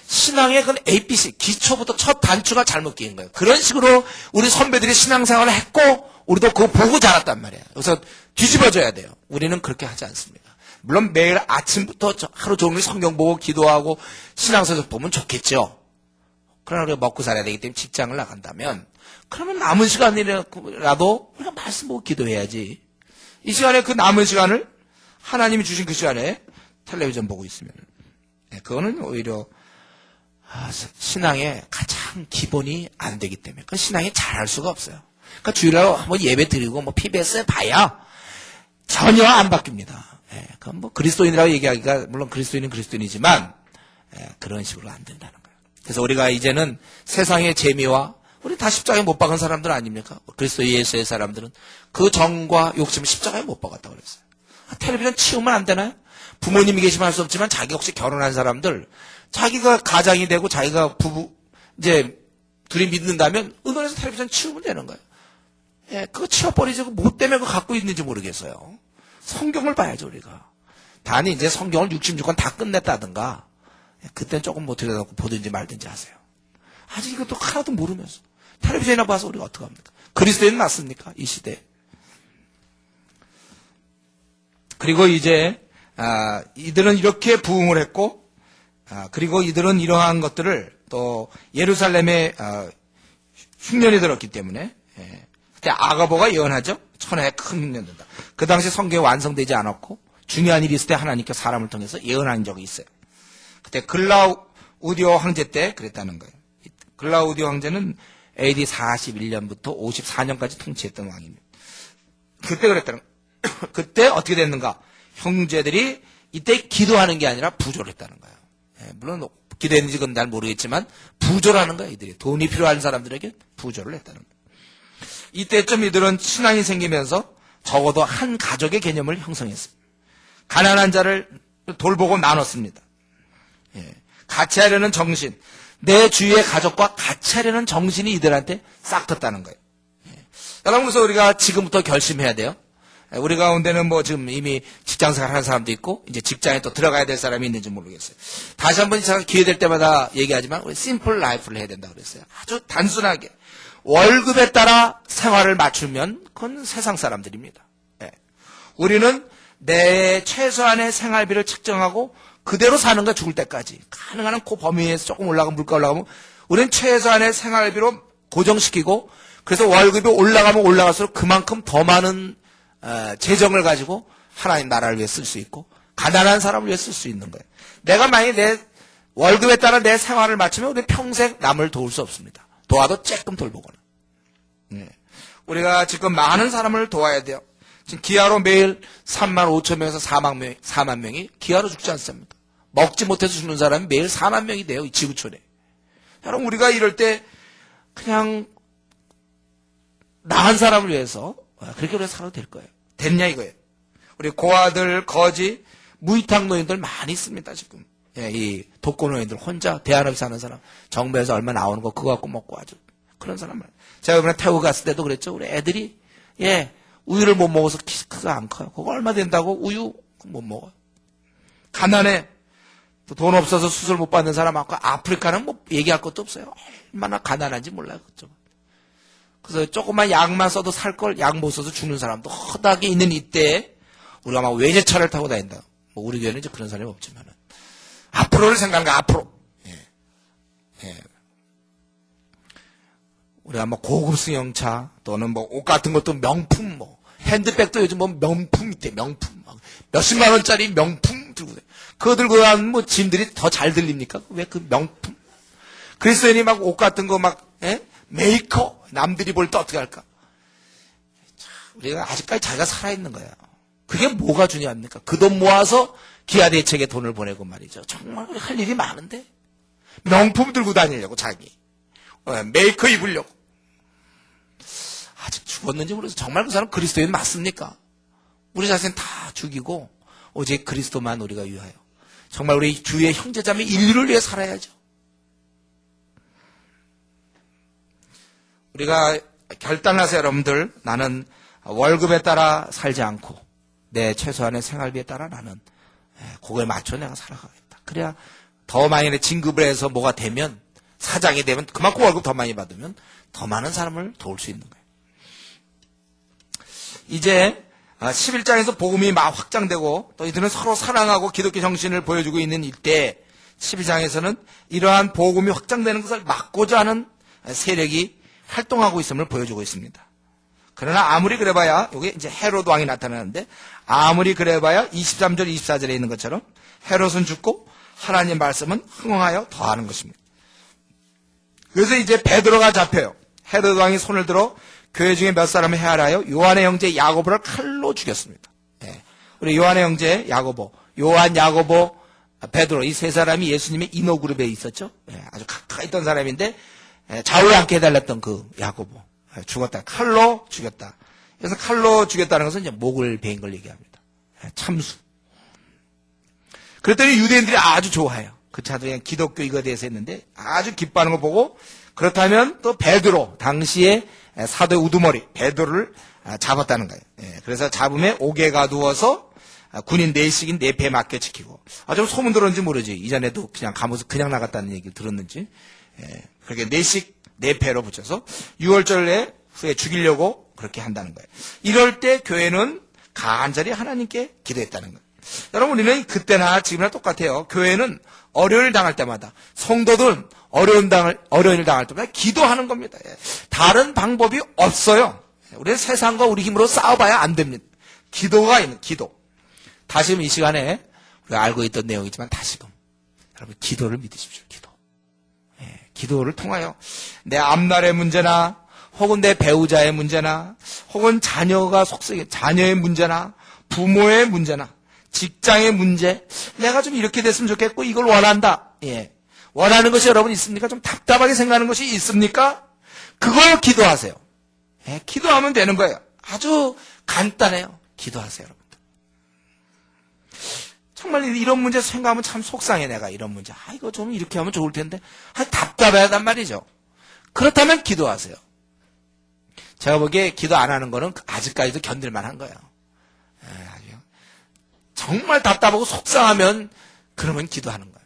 신앙의 그 ABC 기초부터 첫 단추가 잘못 끼인 거예요. 그런 식으로 우리 선배들이 신앙생활을 했고 우리도 그거 보고 자랐단 말이에요. 그래서 뒤집어져야 돼요. 우리는 그렇게 하지 않습니다. 물론 매일 아침부터 하루 종일 성경 보고 기도하고 신앙서적 보면 좋겠죠. 그러나 우리가 먹고 살아야 되기 때문에 직장을 나간다면 그러면 남은 시간이라도 우리가 말씀 보고 기도해야지. 이 시간에 그 남은 시간을 하나님이 주신 그 시간에 텔레비전 보고 있으면 그거는 오히려 신앙의 가장 기본이 안 되기 때문에 그 신앙이 잘할 수가 없어요. 그러니까 주일날 한번 예배 드리고 뭐 PBS에 봐야 전혀 안 바뀝니다. 그건 뭐 그리스도인이라고 얘기하기가 물론 그리스도인은 그리스도인이지만 그런 식으로 안 된다는 거예요. 그래서 우리가 이제는 세상의 재미와 우리 다 십자가에 못 박은 사람들 아닙니까? 그리스도 예수의 사람들은 그 정과 욕심을 십자가에 못 박았다고 그랬어요. 텔레비전 치우면 안 되나요? 부모님이 계시면 할 수 없지만 자기 혹시 결혼한 사람들 자기가 가장이 되고 자기가 부부 이제 둘이 믿는다면 의논해서 텔레비전 치우면 되는 거예요. 예, 그거 치워버리지. 뭐 때문에 그거 갖고 있는지 모르겠어요. 성경을 봐야죠, 우리가. 단이 이제 성경을 66권 다 끝냈다든가, 예, 그때는 조금 못 들여다보고 보든지 말든지 하세요. 아직 이것도 하나도 모르면서. 텔레비전이나 봐서 우리가 어떡합니까? 그리스도인 맞습니까? 이 시대에. 그리고 이제, 이들은 이렇게 부흥을 했고, 그리고 이들은 이러한 것들을 또 예루살렘에, 흉년이 들었기 때문에, 예. 그때 아가보가 예언하죠? 천하에 큰 흉년 된다. 그 당시 성경이 완성되지 않았고, 중요한 일이 있을 때 하나님께 사람을 통해서 예언한 적이 있어요. 그때 글라우디오 황제 때 그랬다는 거예요. 글라우디오 황제는 AD 41년부터 54년까지 통치했던 왕입니다. 그때 그랬다는 거예요. 그때 어떻게 됐는가? 형제들이 이때 기도하는 게 아니라 부조를 했다는 거예요. 예, 물론 기도했는지 그건 잘 모르겠지만 부조라는 거예요. 이들이 돈이 필요한 사람들에게 부조를 했다는 거예요. 이때쯤 이들은 신앙이 생기면서 적어도 한 가족의 개념을 형성했습니다. 가난한 자를 돌보고 나눴습니다. 예, 같이 하려는 정신, 내 주위의 가족과 같이 하려는 정신이 이들한테 싹 텄다는 거예요. 예. 여러분, 그래서 우리가 지금부터 결심해야 돼요. 예, 우리 가운데는 뭐 지금 이미 직장생활 하는 사람도 있고, 이제 직장에 또 들어가야 될 사람이 있는지 모르겠어요. 다시 한번 제가 기회 될 때마다 얘기하지만, 우리 심플 라이프를 해야 된다고 그랬어요. 아주 단순하게. 월급에 따라 생활을 맞추면, 그건 세상 사람들입니다. 예. 우리는 내 최소한의 생활비를 측정하고, 그대로 사는 거야, 죽을 때까지. 가능한 한 그 범위에서 조금 올라가면, 물가 올라가면, 우리는 최소한의 생활비로 고정시키고, 그래서 월급이 올라가면 올라갈수록 그만큼 더 많은 재정을 가지고 하나님 나라를 위해 쓸 수 있고, 가난한 사람을 위해 쓸 수 있는 거예요. 내가 만약에 내 월급에 따라 내 생활을 맞추면 우리는 평생 남을 도울 수 없습니다. 도와도 조금 돌보거나. 네. 우리가 지금 많은 사람을 도와야 돼요. 지금 기아로 매일 3만 5천 명에서 4만 명이 기아로 죽지 않습니까? 먹지 못해서 죽는 사람이 매일 4만 명이 돼요, 이 지구촌에. 여러분, 우리가 이럴 때 그냥 나은 사람을 위해서 그렇게 우리가 살아도 될 거예요. 됐냐 이거예요. 우리 고아들, 거지, 무위탁 노인들 많이 있습니다, 지금. 예, 이 독거노인들 혼자 대안없이 사는 사람, 정부에서 얼마 나오는 거 그거 갖고 먹고 아주 그런 사람을. 제가 이번에 태국 갔을 때도 그랬죠. 우리 애들이, 예, 우유를 못 먹어서 키가 안 커요. 그거 얼마 된다고? 우유 못 먹어요. 가난해. 또 돈 없어서 수술 못 받는 사람 많고, 아프리카는 뭐 얘기할 것도 없어요. 얼마나 가난한지 몰라요. 그쪽. 그래서 조금만 약만 써도 살 걸 약 못 써서 죽는 사람도 허다하게 있는 이때에 우리가 막 외제차를 타고 다닌다. 뭐 우리 교회는 이제 그런 사람이 없지만은. 앞으로를 생각하는 거야, 앞으로. 예. 예. 우리가 뭐 고급 승용차 또는 뭐 옷 같은 것도 명품 뭐 핸드백도 요즘 뭐 명품 있대, 명품. 막 몇십만 원짜리 명품 들고 다녀. 그거 들고 가면 뭐 짐들이 더 잘 들립니까? 왜 그 명품? 그리스도인이 막 옷 같은 거 막, 예? 메이커. 남들이 볼 때 어떻게 할까? 우리가 아직까지 자기가 살아있는 거야. 그게 뭐가 중요합니까? 그 돈 모아서 기아 대책에 돈을 보내고 말이죠. 정말 할 일이 많은데. 명품 들고 다니려고 자기. 메이커 입으려고. 아직 죽었는지 모르겠어. 정말 그 사람 그리스도인 맞습니까? 우리 자신 다 죽이고 오직 그리스도만 우리가 위하여. 정말 우리 주의 형제자매 인류를 위해 살아야죠. 우리가 결단하세요, 여러분들. 나는 월급에 따라 살지 않고 내 최소한의 생활비에 따라 나는 그거에 맞춰 내가 살아가겠다. 그래야 더 많이 진급을 해서 뭐가 되면, 사장이 되면 그만큼 월급 더 많이 받으면 더 많은 사람을 도울 수 있는 거예요. 이제 11장에서 복음이 막 확장되고 또 이들은 서로 사랑하고 기독교 정신을 보여주고 있는 이때 12장에서는 이러한 복음이 확장되는 것을 막고자 하는 세력이 활동하고 있음을 보여주고 있습니다. 그러나 아무리 그래봐야, 여기 이제 헤롯 왕이 나타나는데, 아무리 그래봐야 23절, 24절에 있는 것처럼 헤롯은 죽고 하나님 말씀은 흥황하여 더하는 것입니다. 그래서 이제 베드로가 잡혀요. 헤롯 왕이 손을 들어 교회 중에 몇 사람을 해하라여 요한의 형제 야고보를 칼로 죽였습니다. 예. 우리 요한의 형제 야고보, 요한, 야고보, 베드로, 이 세 사람이 예수님의 인호 그룹에 있었죠. 예. 아주 가까이 있던 사람인데, 좌우에 앉게 해달랬던 그 야고보. 죽었다. 칼로 죽였다. 그래서 칼로 죽였다는 것은 이제 목을 베인 걸 얘기합니다. 참수. 그랬더니 유대인들이 아주 좋아해요. 그 차도 그냥 기독교 이거에 대해서 했는데 아주 기뻐하는 거 보고 그렇다면 또 베드로 당시에 사도의 우두머리 베드로를 잡았다는 거예요. 예, 그래서 잡음에 옥에가 누워서 군인 4씩인 4패에 맡겨 지키고 좀 소문 들었는지 모르지. 이전에도 그냥 가면서 그냥 나갔다는 얘기를 들었는지 그렇게 4씩 4패로 붙여서 6월절에 후에 죽이려고 그렇게 한다는 거예요. 이럴 때 교회는 간절히 하나님께 기도했다는 거예요. 여러분 우리는 그때나 지금이나 똑같아요. 교회는 어려움을 당할 때마다 성도들은 어려움을 당할 때마다 기도하는 겁니다. 다른 방법이 없어요. 우리는 세상과 우리 힘으로 싸워봐야 안 됩니다. 기도가 있는 기도. 다시금 이 시간에 우리가 알고 있던 내용이지만 다시금 여러분 기도를 믿으십시오. 기도. 기도를 통하여 내 앞날의 문제나 혹은 내 배우자의 문제나 혹은 자녀의 문제나 부모의 문제나 직장의 문제 내가 좀 이렇게 됐으면 좋겠고 이걸 원한다. 원하는 것이 여러분 있습니까? 좀 답답하게 생각하는 것이 있습니까? 그걸 기도하세요. 기도하면 되는 거예요. 아주 간단해요. 기도하세요, 여러분들. 정말 이런 문제 생각하면 참 속상해, 내가 이런 문제. 이거 좀 이렇게 하면 좋을 텐데. 답답하단 말이죠. 그렇다면 기도하세요. 제가 보기에 기도 안 하는 거는 아직까지도 견딜만 한 거예요. 정말 답답하고 속상하면 그러면 기도하는 거예요.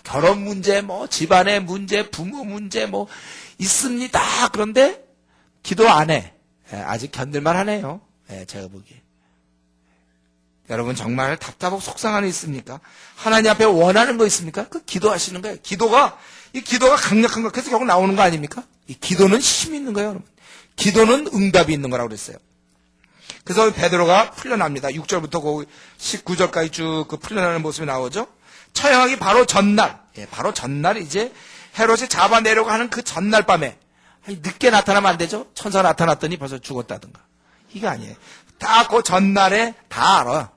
결혼 문제, 집안의 문제, 부모 문제 있습니다. 그런데 기도 안 해. 아직 견딜만 하네요. 제가 보기에. 여러분 정말 답답하고 속상한 일 있습니까? 하나님 앞에 원하는 거 있습니까? 그 기도하시는 거예요. 기도가 강력한 거. 그래서 결국 나오는 거 아닙니까? 이 기도는 힘이 있는 거예요, 여러분. 기도는 응답이 있는 거라고 그랬어요. 그래서 베드로가 풀려납니다. 6절부터 19절까지 쭉 그 풀려나는 모습이 나오죠. 처형하기 바로 전날, 바로 전날이 이제 헤롯이 잡아내려고 하는 그 전날 밤에 늦게 나타나면 안 되죠. 천사가 나타났더니 벌써 죽었다든가. 이게 아니에요. 다 그 전날에 다 알아.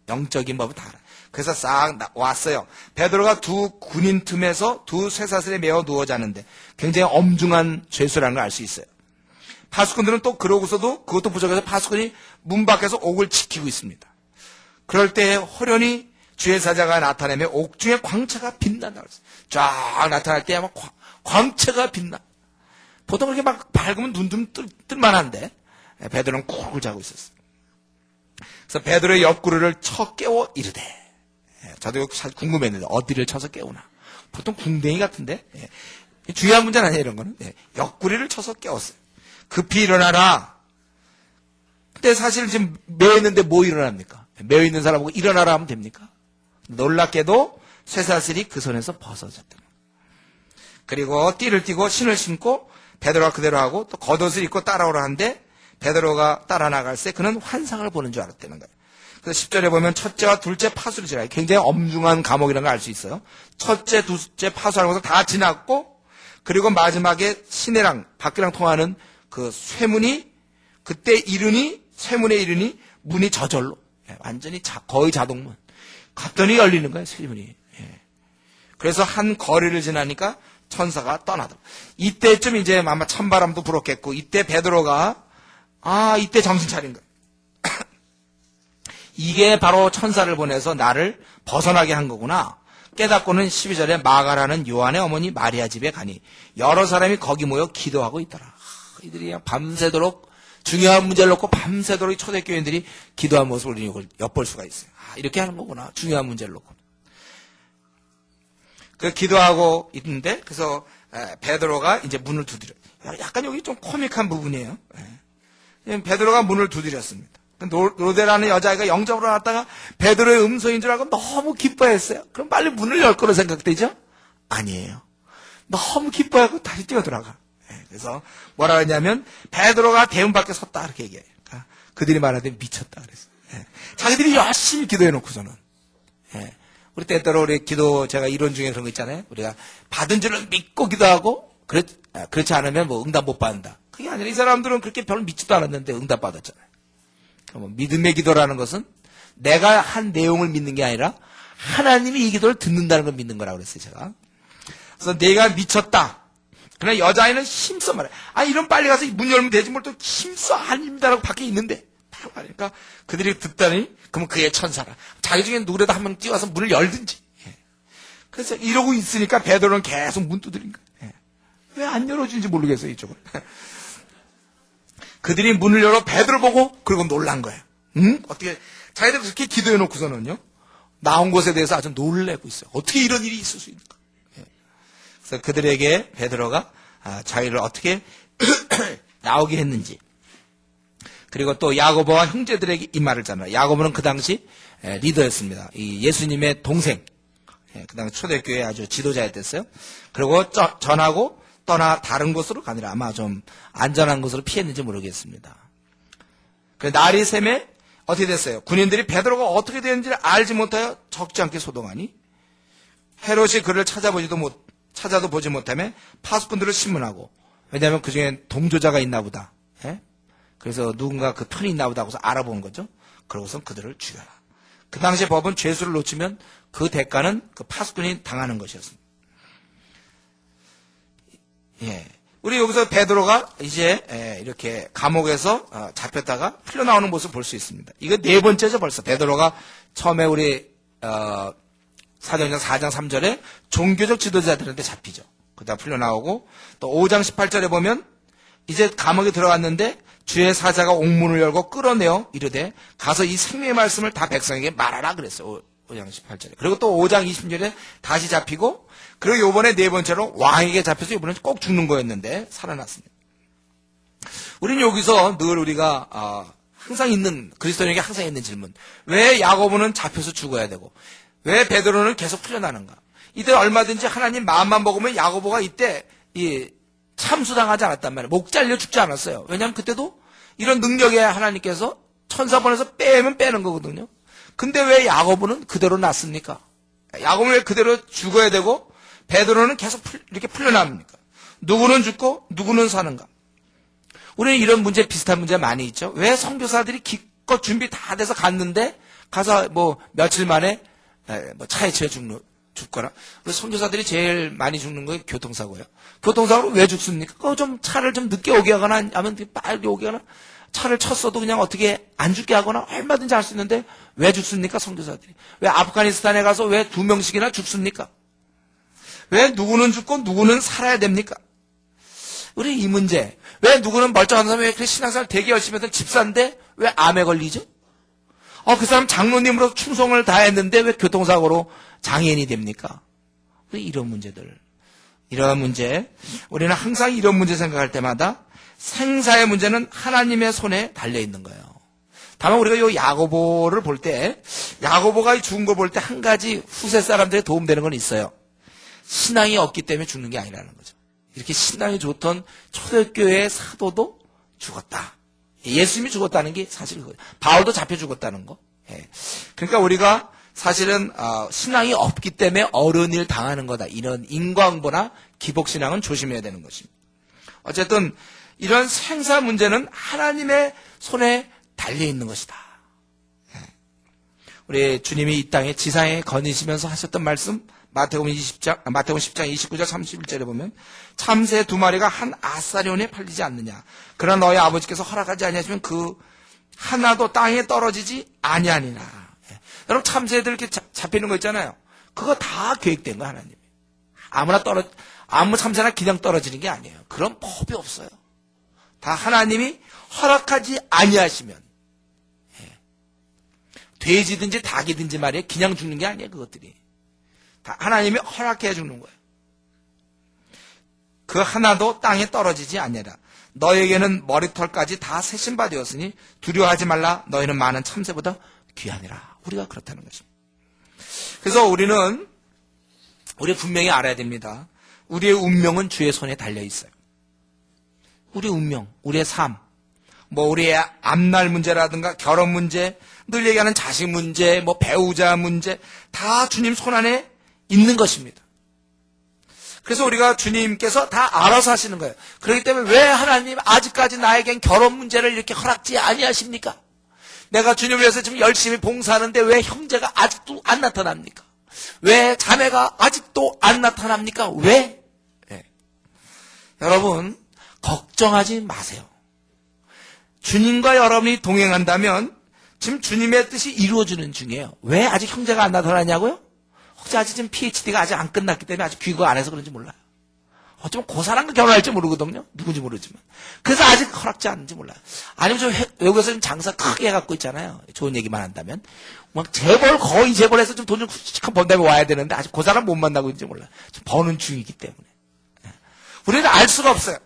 영적인 법을 다 알아. 그래서 싹 왔어요. 베드로가 두 군인 틈에서 두 쇠사슬에 매어 누워 자는데 굉장히 엄중한 죄수라는 걸 알 수 있어요. 파수꾼들은 또 그러고서도 그것도 부족해서 파수꾼이 문 밖에서 옥을 지키고 있습니다. 그럴 때 호련히 주의 사자가 나타내며 옥중에 광채가 빛난다 그랬어요. 쫙 나타날 때 아마 광채가 빛나. 보통 그렇게 막 밝으면 눈 좀 뜰만한데 베드로는 쿡 자고 있었어요. 그래서 베드로의 옆구리를 쳐 깨워 이르되, 저도 사실 궁금했는데 어디를 쳐서 깨우나. 보통 궁뎅이 같은데 중요한 문제는 아니에요. 이런 거는 옆구리를 쳐서 깨웠어요. 급히 일어나라. 근데 사실 지금 매어 있는데 뭐 일어납니까? 매어 있는 사람 보고 일어나라 하면 됩니까? 놀랍게도 쇠사슬이 그 손에서 벗어졌다. 그리고 띠를 띠고 신을 신고 베드로가 그대로 하고 또 겉옷을 입고 따라오라 하는데 베드로가 따라 나갈 때 그는 환상을 보는 줄 알았다는 거예요. 그래서 10절에 보면 첫째와 둘째 파수를 지나요. 굉장히 엄중한 감옥이라는 걸 알 수 있어요. 첫째, 둘째 파수하는 것을 다 지났고 그리고 마지막에 시내랑 밖이랑 통하는 그 쇠문이 그때 쇠문에 이르니 문이 저절로 완전히 거의 자동문 갔더니 열리는 거예요. 쇠문이. 그래서 한 거리를 지나니까 천사가 떠나더라. 이때쯤 이제 아마 찬바람도 불었겠고 이때 베드로가 이때 정신 차린 거예요. 이게 바로 천사를 보내서 나를 벗어나게 한 거구나. 깨닫고는 12절에 마가라는 요한의 어머니 마리아 집에 가니 여러 사람이 거기 모여 기도하고 있더라. 이들이 그냥 밤새도록 중요한 문제를 놓고 밤새도록 초대교인들이 기도한 모습을 이걸 엿볼 수가 있어요. 이렇게 하는 거구나. 중요한 문제를 놓고. 그 기도하고 있는데 그래서 베드로가 이제 문을 두드려. 약간 여기 좀 코믹한 부분이에요. 베드로가 문을 두드렸습니다. 로데라는 여자아이가 영접으로 왔다가 베드로의 음성인 줄 알고 너무 기뻐했어요. 그럼 빨리 문을 열 거로 생각되죠? 아니에요. 너무 기뻐하고 다시 뛰어들어가. 그래서 뭐라 했냐면 베드로가 대문 밖에 섰다 이렇게 얘기해요. 그들이 말하되 미쳤다 그랬어요. 자기들이 열심히 기도해 놓고서는. 우리 때때로 우리 기도 제가 이론 중에 그런 거 있잖아요. 우리가 받은 줄을 믿고 기도하고 그렇지 않으면 뭐 응답 못 받는다. 그게 아니라 이 사람들은 그렇게 별로 믿지도 않았는데 응답 받았잖아요. 믿음의 기도라는 것은 내가 한 내용을 믿는 게 아니라 하나님이 이 기도를 듣는다는 걸 믿는 거라고 그랬어요, 제가. 그래서 내가 미쳤다. 그러나 여자아이는 힘써 말해. 이런 빨리 가서 문 열면 되지 뭘 또 힘써 아닙니다라고 밖에 있는데. 그러니까 그들이 듣다니 그러면 그의 천사라. 자기 중에 누구라도 한 명 뛰어와서 문을 열든지. 그래서 이러고 있으니까 베드로는 계속 문 두드린 거예요. 왜 안 열어주는지 모르겠어요, 이쪽을. 그들이 문을 열어 베드로를 보고 그리고 놀란 거예요. 응? 어떻게 자기들 그렇게 기도해 놓고서는요, 나온 것에 대해서 아주 놀래고 있어요. 어떻게 이런 일이 있을 수 있는가. 그래서 그들에게 베드로가 자기를 어떻게 나오게 했는지, 그리고 또 야고보와 형제들에게 이 말을 전하라. 야고보는 그 당시 리더였습니다. 이 예수님의 동생, 그 당시 초대교회 아주 지도자였댔어요. 그리고 전하고 떠나 다른 곳으로 가니라. 아마 좀 안전한 곳으로 피했는지 모르겠습니다. 그 날이 새매 어떻게 됐어요? 군인들이 베드로가 어떻게 되는지를 알지 못하여 적지 않게 소동하니 헤롯이 그를 찾아도 보지 못하며 파수꾼들을 신문하고, 왜냐하면 그 중에 동조자가 있나 보다. 그래서 누군가 그 편이 있나 보다 하고서 알아본 거죠. 그러고선 그들을 죽여라. 그 당시의 법은 죄수를 놓치면 그 대가는 그 파수꾼이 당하는 것이었습니다. 우리 여기서 베드로가 이제 이렇게 감옥에서 잡혔다가 풀려나오는 모습을 볼 수 있습니다. 이거 네 번째죠, 벌써. 베드로가 처음에 우리 사도행전 4장 3절에 종교적 지도자들한테 잡히죠. 그다음 풀려나오고, 또 5장 18절에 보면 이제 감옥에 들어갔는데 주의 사자가 옥문을 열고 끌어내어 이르되 가서 이 생명의 말씀을 다 백성에게 말하라 그랬어요. 5장 18절에. 그리고 또 5장 20절에 다시 잡히고, 그리고 요번에 네 번째로 왕에게 잡혀서 이번엔 꼭 죽는 거였는데 살아났습니다. 우리는 여기서 늘 우리가 항상 있는, 그리스도인에게 항상 있는 질문, 왜 야고보는 잡혀서 죽어야 되고 왜 베드로는 계속 풀려나는가? 이때 얼마든지 하나님 마음만 먹으면 야고보가 이때 참수당하지 않았단 말이에요. 목 잘려 죽지 않았어요. 왜냐하면 그때도 이런 능력에 하나님께서 천사 보내서 빼면 빼는 거거든요. 근데 왜 야고보는 그대로 났습니까? 야고보는 왜 그대로 죽어야 되고 베드로는 계속 이렇게 풀려납니까? 누구는 죽고 누구는 사는가? 우리는 이런 문제, 비슷한 문제 많이 있죠. 왜 선교사들이 기껏 준비 다 돼서 갔는데 가서 뭐 며칠 만에 차에 치여 죽거나. 우리 선교사들이 제일 많이 죽는 건 교통사고예요. 교통사고로 왜 죽습니까? 그거 좀 차를 좀 늦게 오게 하거나 하면 빨리 오게 하거나, 차를 쳤어도 그냥 어떻게 안 죽게 하거나 얼마든지 할 수 있는데 왜 죽습니까? 선교사들이. 왜 아프가니스탄에 가서 왜 2명씩이나 죽습니까? 왜 누구는 죽고 누구는 살아야 됩니까? 우리 이 문제, 왜 누구는 멀쩡한 사람이 왜 그렇게 신앙생활 되게 열심히 했던 집사인데 왜 암에 걸리죠? 그 사람 장로님으로 충성을 다했는데 왜 교통사고로 장애인이 됩니까? 이런 문제들, 이런 문제, 우리는 항상 이런 문제 생각할 때마다 생사의 문제는 하나님의 손에 달려 있는 거예요. 다만 우리가 요 야고보를 볼 때, 야고보가 죽은 거 볼 때 한 가지 후세 사람들의 도움되는 건 있어요. 신앙이 없기 때문에 죽는 게 아니라는 거죠. 이렇게 신앙이 좋던 초대교회의 사도도 죽었다. 예수님이 죽었다는 게 사실 그거예요. 바울도 잡혀 죽었다는 거. 그러니까 우리가 사실은 신앙이 없기 때문에 어려운 일 당하는 거다. 이런 인과응보나 기복신앙은 조심해야 되는 것입니다. 어쨌든 이런 생사 문제는 하나님의 손에 달려 있는 것이다. 우리 주님이 이 땅에 지상에 거니시면서 하셨던 말씀, 마태복음 10장 29절 31절에 보면 참새 2마리가 한 아사리온에 팔리지 않느냐. 그러나 너희 아버지께서 허락하지 아니하시면 그 하나도 땅에 떨어지지 아니하니라. 여러분, 참새들 이렇게 잡히는 거 있잖아요. 그거 다 계획된 거 하나님이. 아무 참새나 그냥 떨어지는 게 아니에요. 그런 법이 없어요. 다 하나님이 허락하지 아니하시면, 돼지든지 닭이든지 말이에요. 그냥 죽는 게 아니에요. 그것들이 다 하나님이 허락해 주는 거예요. 그 하나도 땅에 떨어지지 아니하라. 너에게는 머리털까지 다 세신 바 되었으니 두려워하지 말라. 너희는 많은 참새보다 귀하니라. 우리가 그렇다는 것입니다. 그래서 우리 분명히 알아야 됩니다. 우리의 운명은 주의 손에 달려 있어요. 우리 운명, 우리의 삶, 우리의 앞날 문제라든가 결혼 문제, 늘 얘기하는 자식 문제, 배우자 문제, 다 주님 손 안에 있는 것입니다. 그래서 우리가 주님께서 다 알아서 하시는 거예요. 그렇기 때문에 왜 하나님 아직까지 나에겐 결혼 문제를 이렇게 허락지 아니하십니까? 내가 주님을 위해서 지금 열심히 봉사하는데 왜 형제가 아직도 안 나타납니까? 왜 자매가 아직도 안 나타납니까? 왜? 여러분, 걱정하지 마세요. 주님과 여러분이 동행한다면 지금 주님의 뜻이 이루어지는 중이에요. 왜 아직 형제가 안 나타나냐고요? 혹시 아직 지금 PhD가 아직 안 끝났기 때문에 아직 귀국 안 해서 그런지 몰라요. 어쩌면 그 사람과 결혼할지 모르거든요. 누군지 모르지만. 그래서 아직 허락지 않는지 몰라요. 아니면 저 외국에서 좀 장사 크게 해갖고 있잖아요. 좋은 얘기만 한다면. 막 재벌, 거의 재벌해서 좀 돈 좀 굵직한 번 다음에 와야 되는데 아직 그 사람 못 만나고 있는지 몰라요. 좀 버는 중이기 때문에. 우리는 알 수가 없어요.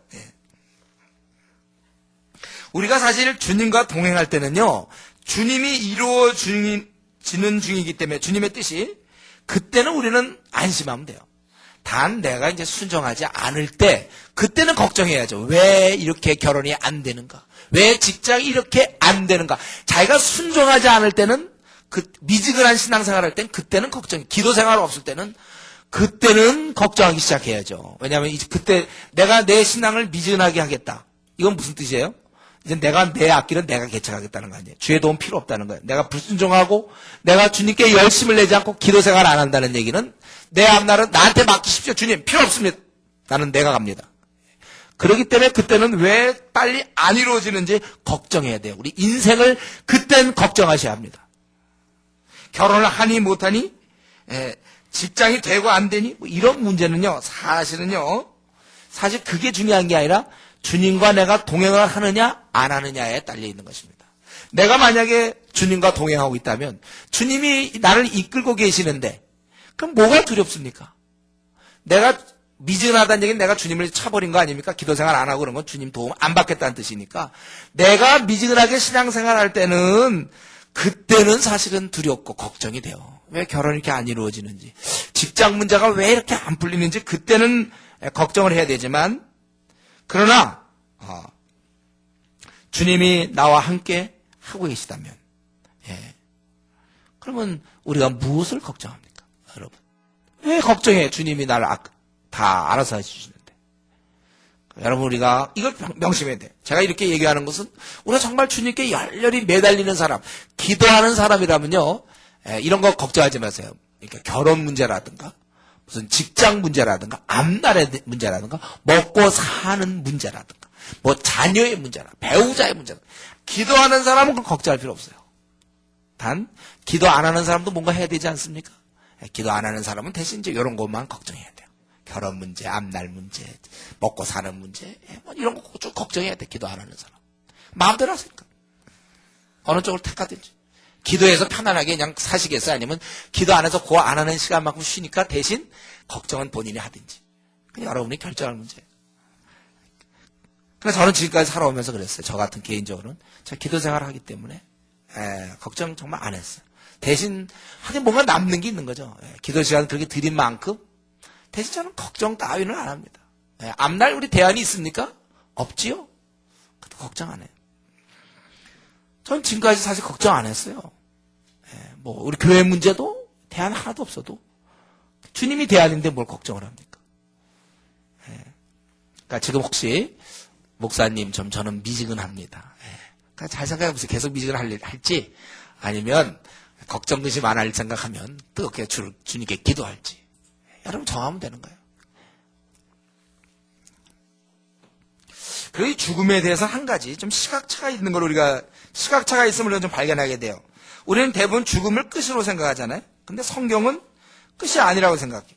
우리가 사실 주님과 동행할 때는요, 주님이 이루어지는 중이기 때문에 주님의 뜻이, 그때는 우리는 안심하면 돼요. 단 내가 이제 순종하지 않을 때 그때는 걱정해야죠. 왜 이렇게 결혼이 안 되는가? 왜 직장이 이렇게 안 되는가? 자기가 순종하지 않을 때는 그 미지근한 신앙생활 할 땐 그때는 걱정. 기도 생활 없을 때는 그때는 걱정하기 시작해야죠. 왜냐하면 그때 내가 내 신앙을 미지근하게 하겠다. 이건 무슨 뜻이에요? 이제 내가 내 앞길은 내가 개척하겠다는 거 아니에요. 주의 도움 필요 없다는 거예요. 내가 불순종하고 내가 주님께 열심을 내지 않고 기도 생활 안 한다는 얘기는 내 앞날은 나한테 맡기십시오. 주님 필요 없습니다. 나는 내가 갑니다. 그렇기 때문에 그때는 왜 빨리 안 이루어지는지 걱정해야 돼요. 우리 인생을 그땐 걱정하셔야 합니다. 결혼을 하니 못하니, 직장이 되고 안 되니, 뭐 이런 문제는요, 사실 그게 중요한 게 아니라 주님과 내가 동행을 하느냐 안 하느냐에 딸려 있는 것입니다. 내가 만약에 주님과 동행하고 있다면 주님이 나를 이끌고 계시는데 그럼 뭐가 두렵습니까? 내가 미진하다는 얘기는 내가 주님을 차버린 거 아닙니까? 기도생활 안 하고 그런 건 주님 도움 안 받겠다는 뜻이니까 내가 미지근하게 신앙생활 할 때는 그때는 사실은 두렵고 걱정이 돼요. 왜 결혼이 이렇게 안 이루어지는지, 직장 문제가 왜 이렇게 안 풀리는지 그때는 걱정을 해야 되지만, 그러나 주님이 나와 함께 하고 계시다면, 그러면 우리가 무엇을 걱정합니까? 여러분, 왜 걱정해? 주님이 나를 다 알아서 해주시는데. 여러분, 우리가 이걸 명심해야 돼. 제가 이렇게 얘기하는 것은 우리가 정말 주님께 열렬히 매달리는 사람, 기도하는 사람이라면요, 이런 거 걱정하지 마세요. 그러니까 결혼 문제라든가 무슨 직장 문제라든가 앞날의 문제라든가 먹고 사는 문제라든가 뭐 자녀의 문제라 배우자의 문제라, 기도하는 사람은 그건 걱정할 필요 없어요. 단 기도 안 하는 사람도 뭔가 해야 되지 않습니까? 기도 안 하는 사람은 대신 이제 이런 것만 걱정해야 돼요. 결혼 문제, 앞날 문제, 먹고 사는 문제, 뭐 이런 거 쭉 걱정해야 돼. 기도 안 하는 사람 마음대로 하세니까 어느 쪽을 택하든지. 기도해서 편안하게 그냥 사시겠어요? 아니면 기도 안 해서 고 안 하는 시간만큼 쉬니까 대신 걱정은 본인이 하든지. 그냥 여러분이 결정할 문제예요. 그래서 저는 지금까지 살아오면서 그랬어요. 저 같은 개인적으로는. 제가 기도 생활을 하기 때문에 걱정 정말 안 했어요. 대신 하긴 뭔가 남는 게 있는 거죠. 기도 시간 그렇게 드린 만큼 대신 저는 걱정 따위는 안 합니다. 앞날 우리 대안이 있습니까? 없지요? 그것도 걱정 안 해요. 전 지금까지 사실 걱정 안 했어요. 뭐 우리 교회 문제도 대안 하나도 없어도 주님이 대안인데 뭘 걱정을 합니까? 그러니까 지금 혹시 목사님 저는 미지근합니다. 그러니까 잘 생각해 보세요. 계속 미지근할지 아니면 걱정 근심 안 할 생각하면 뜨겁게 주님께 기도할지. 여러분 정하면 되는 거예요. 그리고 이 죽음에 대해서 한 가지 좀 시각차가 있는 걸 우리가 시각차가 있음을 우리가 좀 발견하게 돼요. 우리는 대부분 죽음을 끝으로 생각하잖아요. 근데 성경은 끝이 아니라고 생각해요.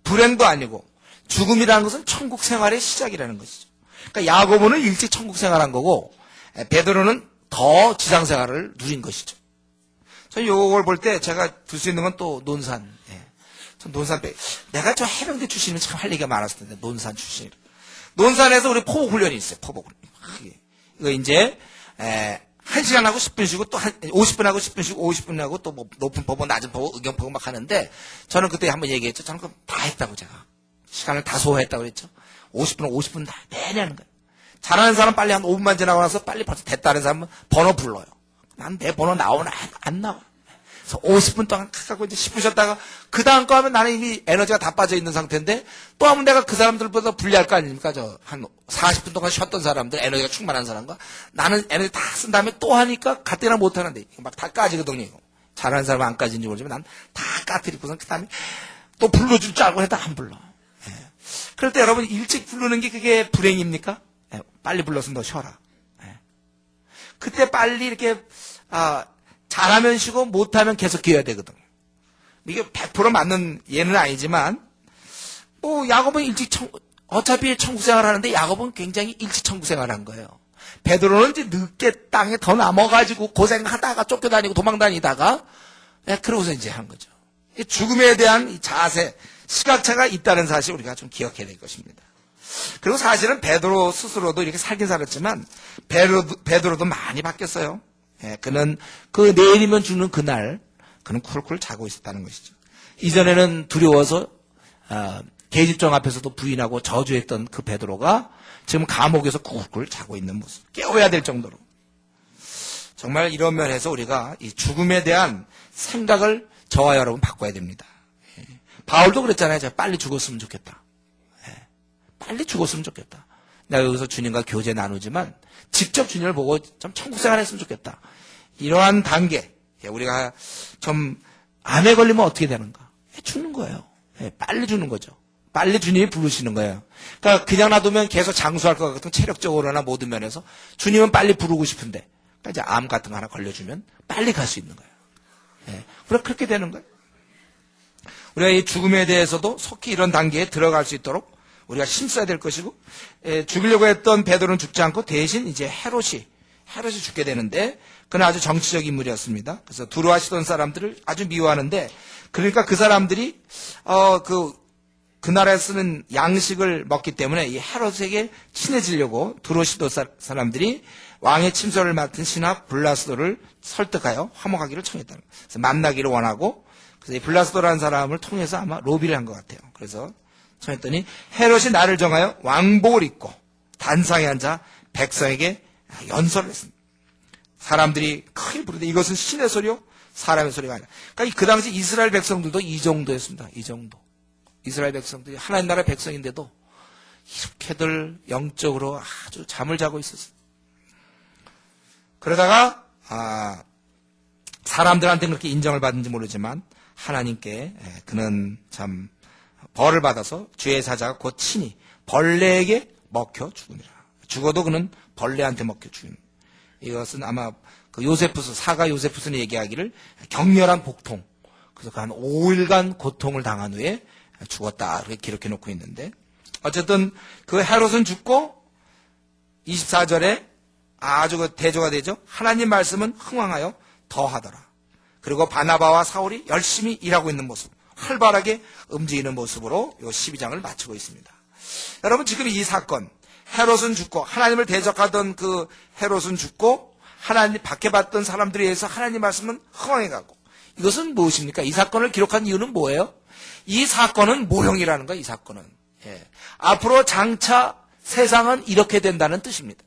불행도 아니고 죽음이라는 것은 천국 생활의 시작이라는 것이죠. 그러니까 야고보는 일찍 천국 생활한 거고 베드로는 더 지상 생활을 누린 것이죠. 저는 이걸 볼 때 제가 둘 수 있는 건 또 논산. 전 논산 내가 저 해병대 출신이면 참 할 얘기가 많았을 텐데 논산 출신이라. 논산에서 우리 포복 훈련이 있어요. 포복 훈련. 이거 이제 1시간 하고 10분 쉬고 또 50분 하고 10분 쉬고 50분 하고 또 뭐 높은 포복 낮은 포복 의경 포복 막 하는데 저는 그때 한번 얘기했죠. 저는 그럼 다 했다고 제가. 시간을 다 소화했다고 그랬죠. 50분 다 내내 하는 거예요. 잘하는 사람 빨리 한 5분만 지나고 나서 빨리 벌써 됐다는 사람은 번호 불러요. 난 내 번호 나오나 안 나와. 그래서 50분 동안 갖고 이제 10분 쉬었다가 그 다음 거 하면 나는 이미 에너지가 다 빠져 있는 상태인데 또 하면 내가 그 사람들보다 불리할 거 아닙니까? 저 한 40분 동안 쉬었던 사람들, 에너지가 충만한 사람과 나는 에너지 다 쓴 다음에 또 하니까 가뜩이나 못 하는데 막 다 까지거든요. 잘하는 사람은 안 까지는지 모르지만 난 다 까뜨리고선 그 다음에 또 불러줄 줄 알고 해도 안 불러. 그럴 때 여러분 일찍 부르는 게 그게 불행입니까? 빨리 불러서 너 쉬어라. 그때 빨리 이렇게 잘하면 쉬고 못하면 계속 기어야 되거든. 이게 100% 맞는 예는 아니지만, 야곱은 어차피 천국 생활 하는데 야곱은 굉장히 일찍 천국 생활 한 거예요. 베드로는 이제 늦게 땅에 더 남아가지고 고생하다가 쫓겨다니고 도망다니다가, 그러고서 이제 한 거죠. 죽음에 대한 이 자세, 시각차가 있다는 사실 우리가 좀 기억해야 될 것입니다. 그리고 사실은 베드로 스스로도 이렇게 살긴 살았지만, 베드로도 많이 바뀌었어요. 그는 내일이면 죽는 그날, 그는 쿨쿨 자고 있었다는 것이죠. 이전에는 두려워서, 계집종 앞에서도 부인하고 저주했던 그 베드로가 지금 감옥에서 쿨쿨 자고 있는 모습. 깨워야 될 정도로. 정말 이런 면에서 우리가 이 죽음에 대한 생각을 저와 여러분 바꿔야 됩니다. 바울도 그랬잖아요. 제가 빨리 죽었으면 좋겠다. 빨리 죽었으면 좋겠다. 내가 여기서 주님과 교제 나누지만 직접 주님을 보고 좀 천국 생활했으면 좋겠다. 이러한 단계. 우리가 좀 암에 걸리면 어떻게 되는가? 죽는 거예요. 빨리 죽는 거죠. 빨리 주님이 부르시는 거예요. 그러니까 그냥 놔두면 계속 장수할 것 같은 체력적으로나 모든 면에서 주님은 빨리 부르고 싶은데 그러니까 이제 암 같은 거 하나 걸려주면 빨리 갈 수 있는 거예요. 그렇게 되는 거예요. 우리가 이 죽음에 대해서도 속히 이런 단계에 들어갈 수 있도록 우리가 힘써야 될 것이고, 죽이려고 했던 베드로는 죽지 않고 대신 이제 헤롯이 죽게 되는데, 그는 아주 정치적 인물이었습니다. 그래서 두루와 시돈 사람들을 아주 미워하는데, 그러니까 그 사람들이 그 나라에 쓰는 양식을 먹기 때문에 이 헤롯에게 친해지려고 두루 시돈 사람들이 왕의 침소를 맡은 신하 블라스도를 설득하여 화목하기를 청했다는 거예요. 그래서 만나기를 원하고, 그래서 이 블라스도라는 사람을 통해서 아마 로비를 한 것 같아요. 그래서 청했더니 헤롯이 나를 정하여 왕복을 입고 단상에 앉아 백성에게 연설을 했습니다. 사람들이 크게 부르되 이것은 신의 소리요 사람의 소리가 아니라. 그러니까 그 당시 이스라엘 백성들도 이 정도였습니다. 이 정도. 이스라엘 백성들이 하나님 나라 백성인데도 이렇게들 영적으로 아주 잠을 자고 있었어요. 그러다가 사람들한테는 그렇게 인정을 받는지 모르지만 하나님께 그는 참 벌을 받아서 주의 사자가 곧 친히 벌레에게 먹혀 죽으니라. 죽어도 그는 벌레한테 먹혀 죽으니. 이것은 아마 그 요세푸스, 사가 요세푸스는 얘기하기를 격렬한 복통. 그래서 한 5일간 고통을 당한 후에 죽었다. 이렇게 기록해 놓고 있는데. 어쨌든 그 헤롯은 죽고 24절에 아주 그 대조가 되죠. 하나님 말씀은 흥왕하여 더하더라. 그리고 바나바와 사울이 열심히 일하고 있는 모습. 활발하게 움직이는 모습으로 이 12장을 마치고 있습니다. 여러분 지금 이 사건 헤롯은 죽고 하나님을 대적하던 그 헤롯은 죽고 하나님 박해받던 사람들에 의해서 하나님 말씀은 흥왕해가고 이것은 무엇입니까? 이 사건을 기록한 이유는 뭐예요? 이 사건은 모형이라는 거예요. 이 사건은 앞으로 장차 세상은 이렇게 된다는 뜻입니다.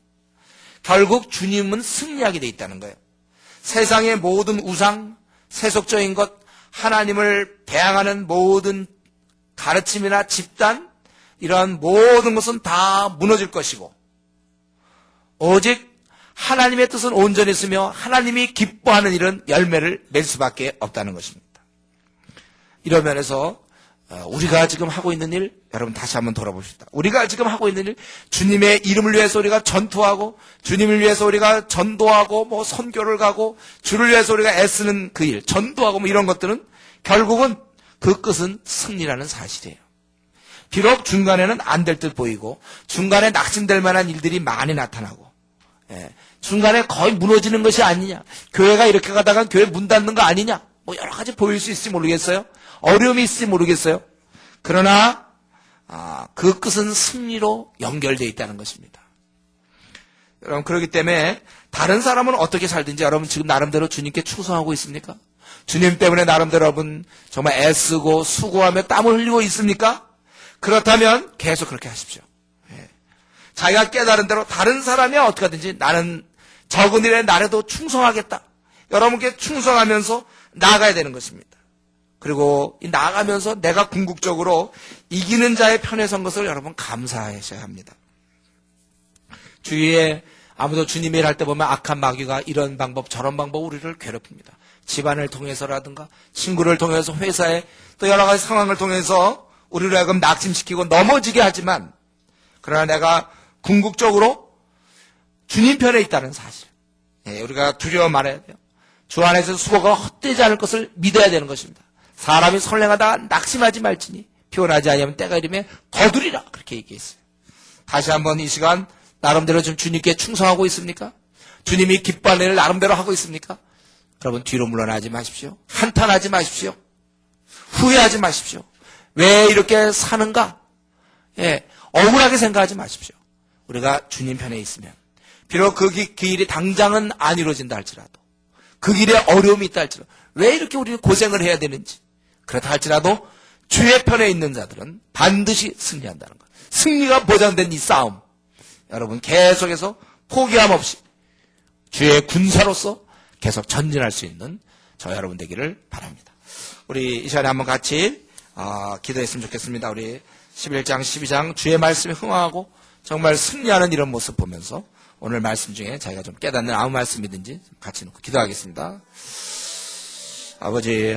결국 주님은 승리하게 돼 있다는 거예요. 세상의 모든 우상, 세속적인 것, 하나님을 배양하는 모든 가르침이나 집단, 이러한 모든 것은 다 무너질 것이고 오직 하나님의 뜻은 온전히 쓰며 하나님이 기뻐하는 일은 열매를 맺을 수밖에 없다는 것입니다. 이런 면에서 우리가 지금 하고 있는 일 여러분 다시 한번 돌아봅시다. 우리가 지금 하고 있는 일 주님의 이름을 위해서 우리가 전투하고 주님을 위해서 우리가 전도하고 뭐 선교를 가고 주를 위해서 우리가 애쓰는 그 일 전도하고 뭐 이런 것들은 결국은 그 끝은 승리라는 사실이에요. 비록 중간에는 안 될 듯 보이고 중간에 낙심될 만한 일들이 많이 나타나고 중간에 거의 무너지는 것이 아니냐, 교회가 이렇게 가다가 교회 문 닫는 거 아니냐, 뭐 여러 가지 보일 수 있을지 모르겠어요. 어려움이 있을지 모르겠어요. 그러나 그 끝은 승리로 연결되어 있다는 것입니다. 여러분 그렇기 때문에 다른 사람은 어떻게 살든지 여러분 지금 나름대로 주님께 충성하고 있습니까? 주님 때문에 나름대로 여러분 정말 애쓰고 수고하며 땀을 흘리고 있습니까? 그렇다면 계속 그렇게 하십시오. 자기가 깨달은 대로 다른 사람이 어떻게 하든지 나는 적은 일에 나라도 충성하겠다. 여러분께 충성하면서 나아가야 되는 것입니다. 그리고 이 나아가면서 내가 궁극적으로 이기는 자의 편에 선 것을 여러분 감사하셔야 합니다. 주위에 아무도 주님의 일 할 때 보면 악한 마귀가 이런 방법 저런 방법 우리를 괴롭힙니다. 집안을 통해서라든가 친구를 통해서 회사에 또 여러 가지 상황을 통해서 우리를 하여금 낙심시키고 넘어지게 하지만 그러나 내가 궁극적으로 주님 편에 있다는 사실 우리가 두려워 말해야 돼요. 주 안에서 수고가 헛되지 않을 것을 믿어야 되는 것입니다. 사람이 선행하다가 낙심하지 말지니 피곤하지 아니하면 때가 이르면 거두리라. 그렇게 얘기했어요. 다시 한번 이 시간 나름대로 좀 주님께 충성하고 있습니까? 주님이 기뻐하는 일을 나름대로 하고 있습니까? 여러분 뒤로 물러나지 마십시오. 한탄하지 마십시오. 후회하지 마십시오. 왜 이렇게 사는가? 억울하게 생각하지 마십시오. 우리가 주님 편에 있으면 비록 그 길이 당장은 안 이루어진다 할지라도 그 길에 어려움이 있다 할지라도 왜 이렇게 우리는 고생을 해야 되는지 그렇다 할지라도 주의 편에 있는 자들은 반드시 승리한다는 것. 승리가 보장된 이 싸움 여러분 계속해서 포기함 없이 주의 군사로서 계속 전진할 수 있는 저 여러분 되기를 바랍니다. 우리 이 시간에 한번 같이 기도했으면 좋겠습니다. 우리 11장 12장 주의 말씀에 흥하고 정말 승리하는 이런 모습 보면서 오늘 말씀 중에 자기가 좀 깨닫는 아무 말씀이든지 같이 놓고 기도하겠습니다. 아버지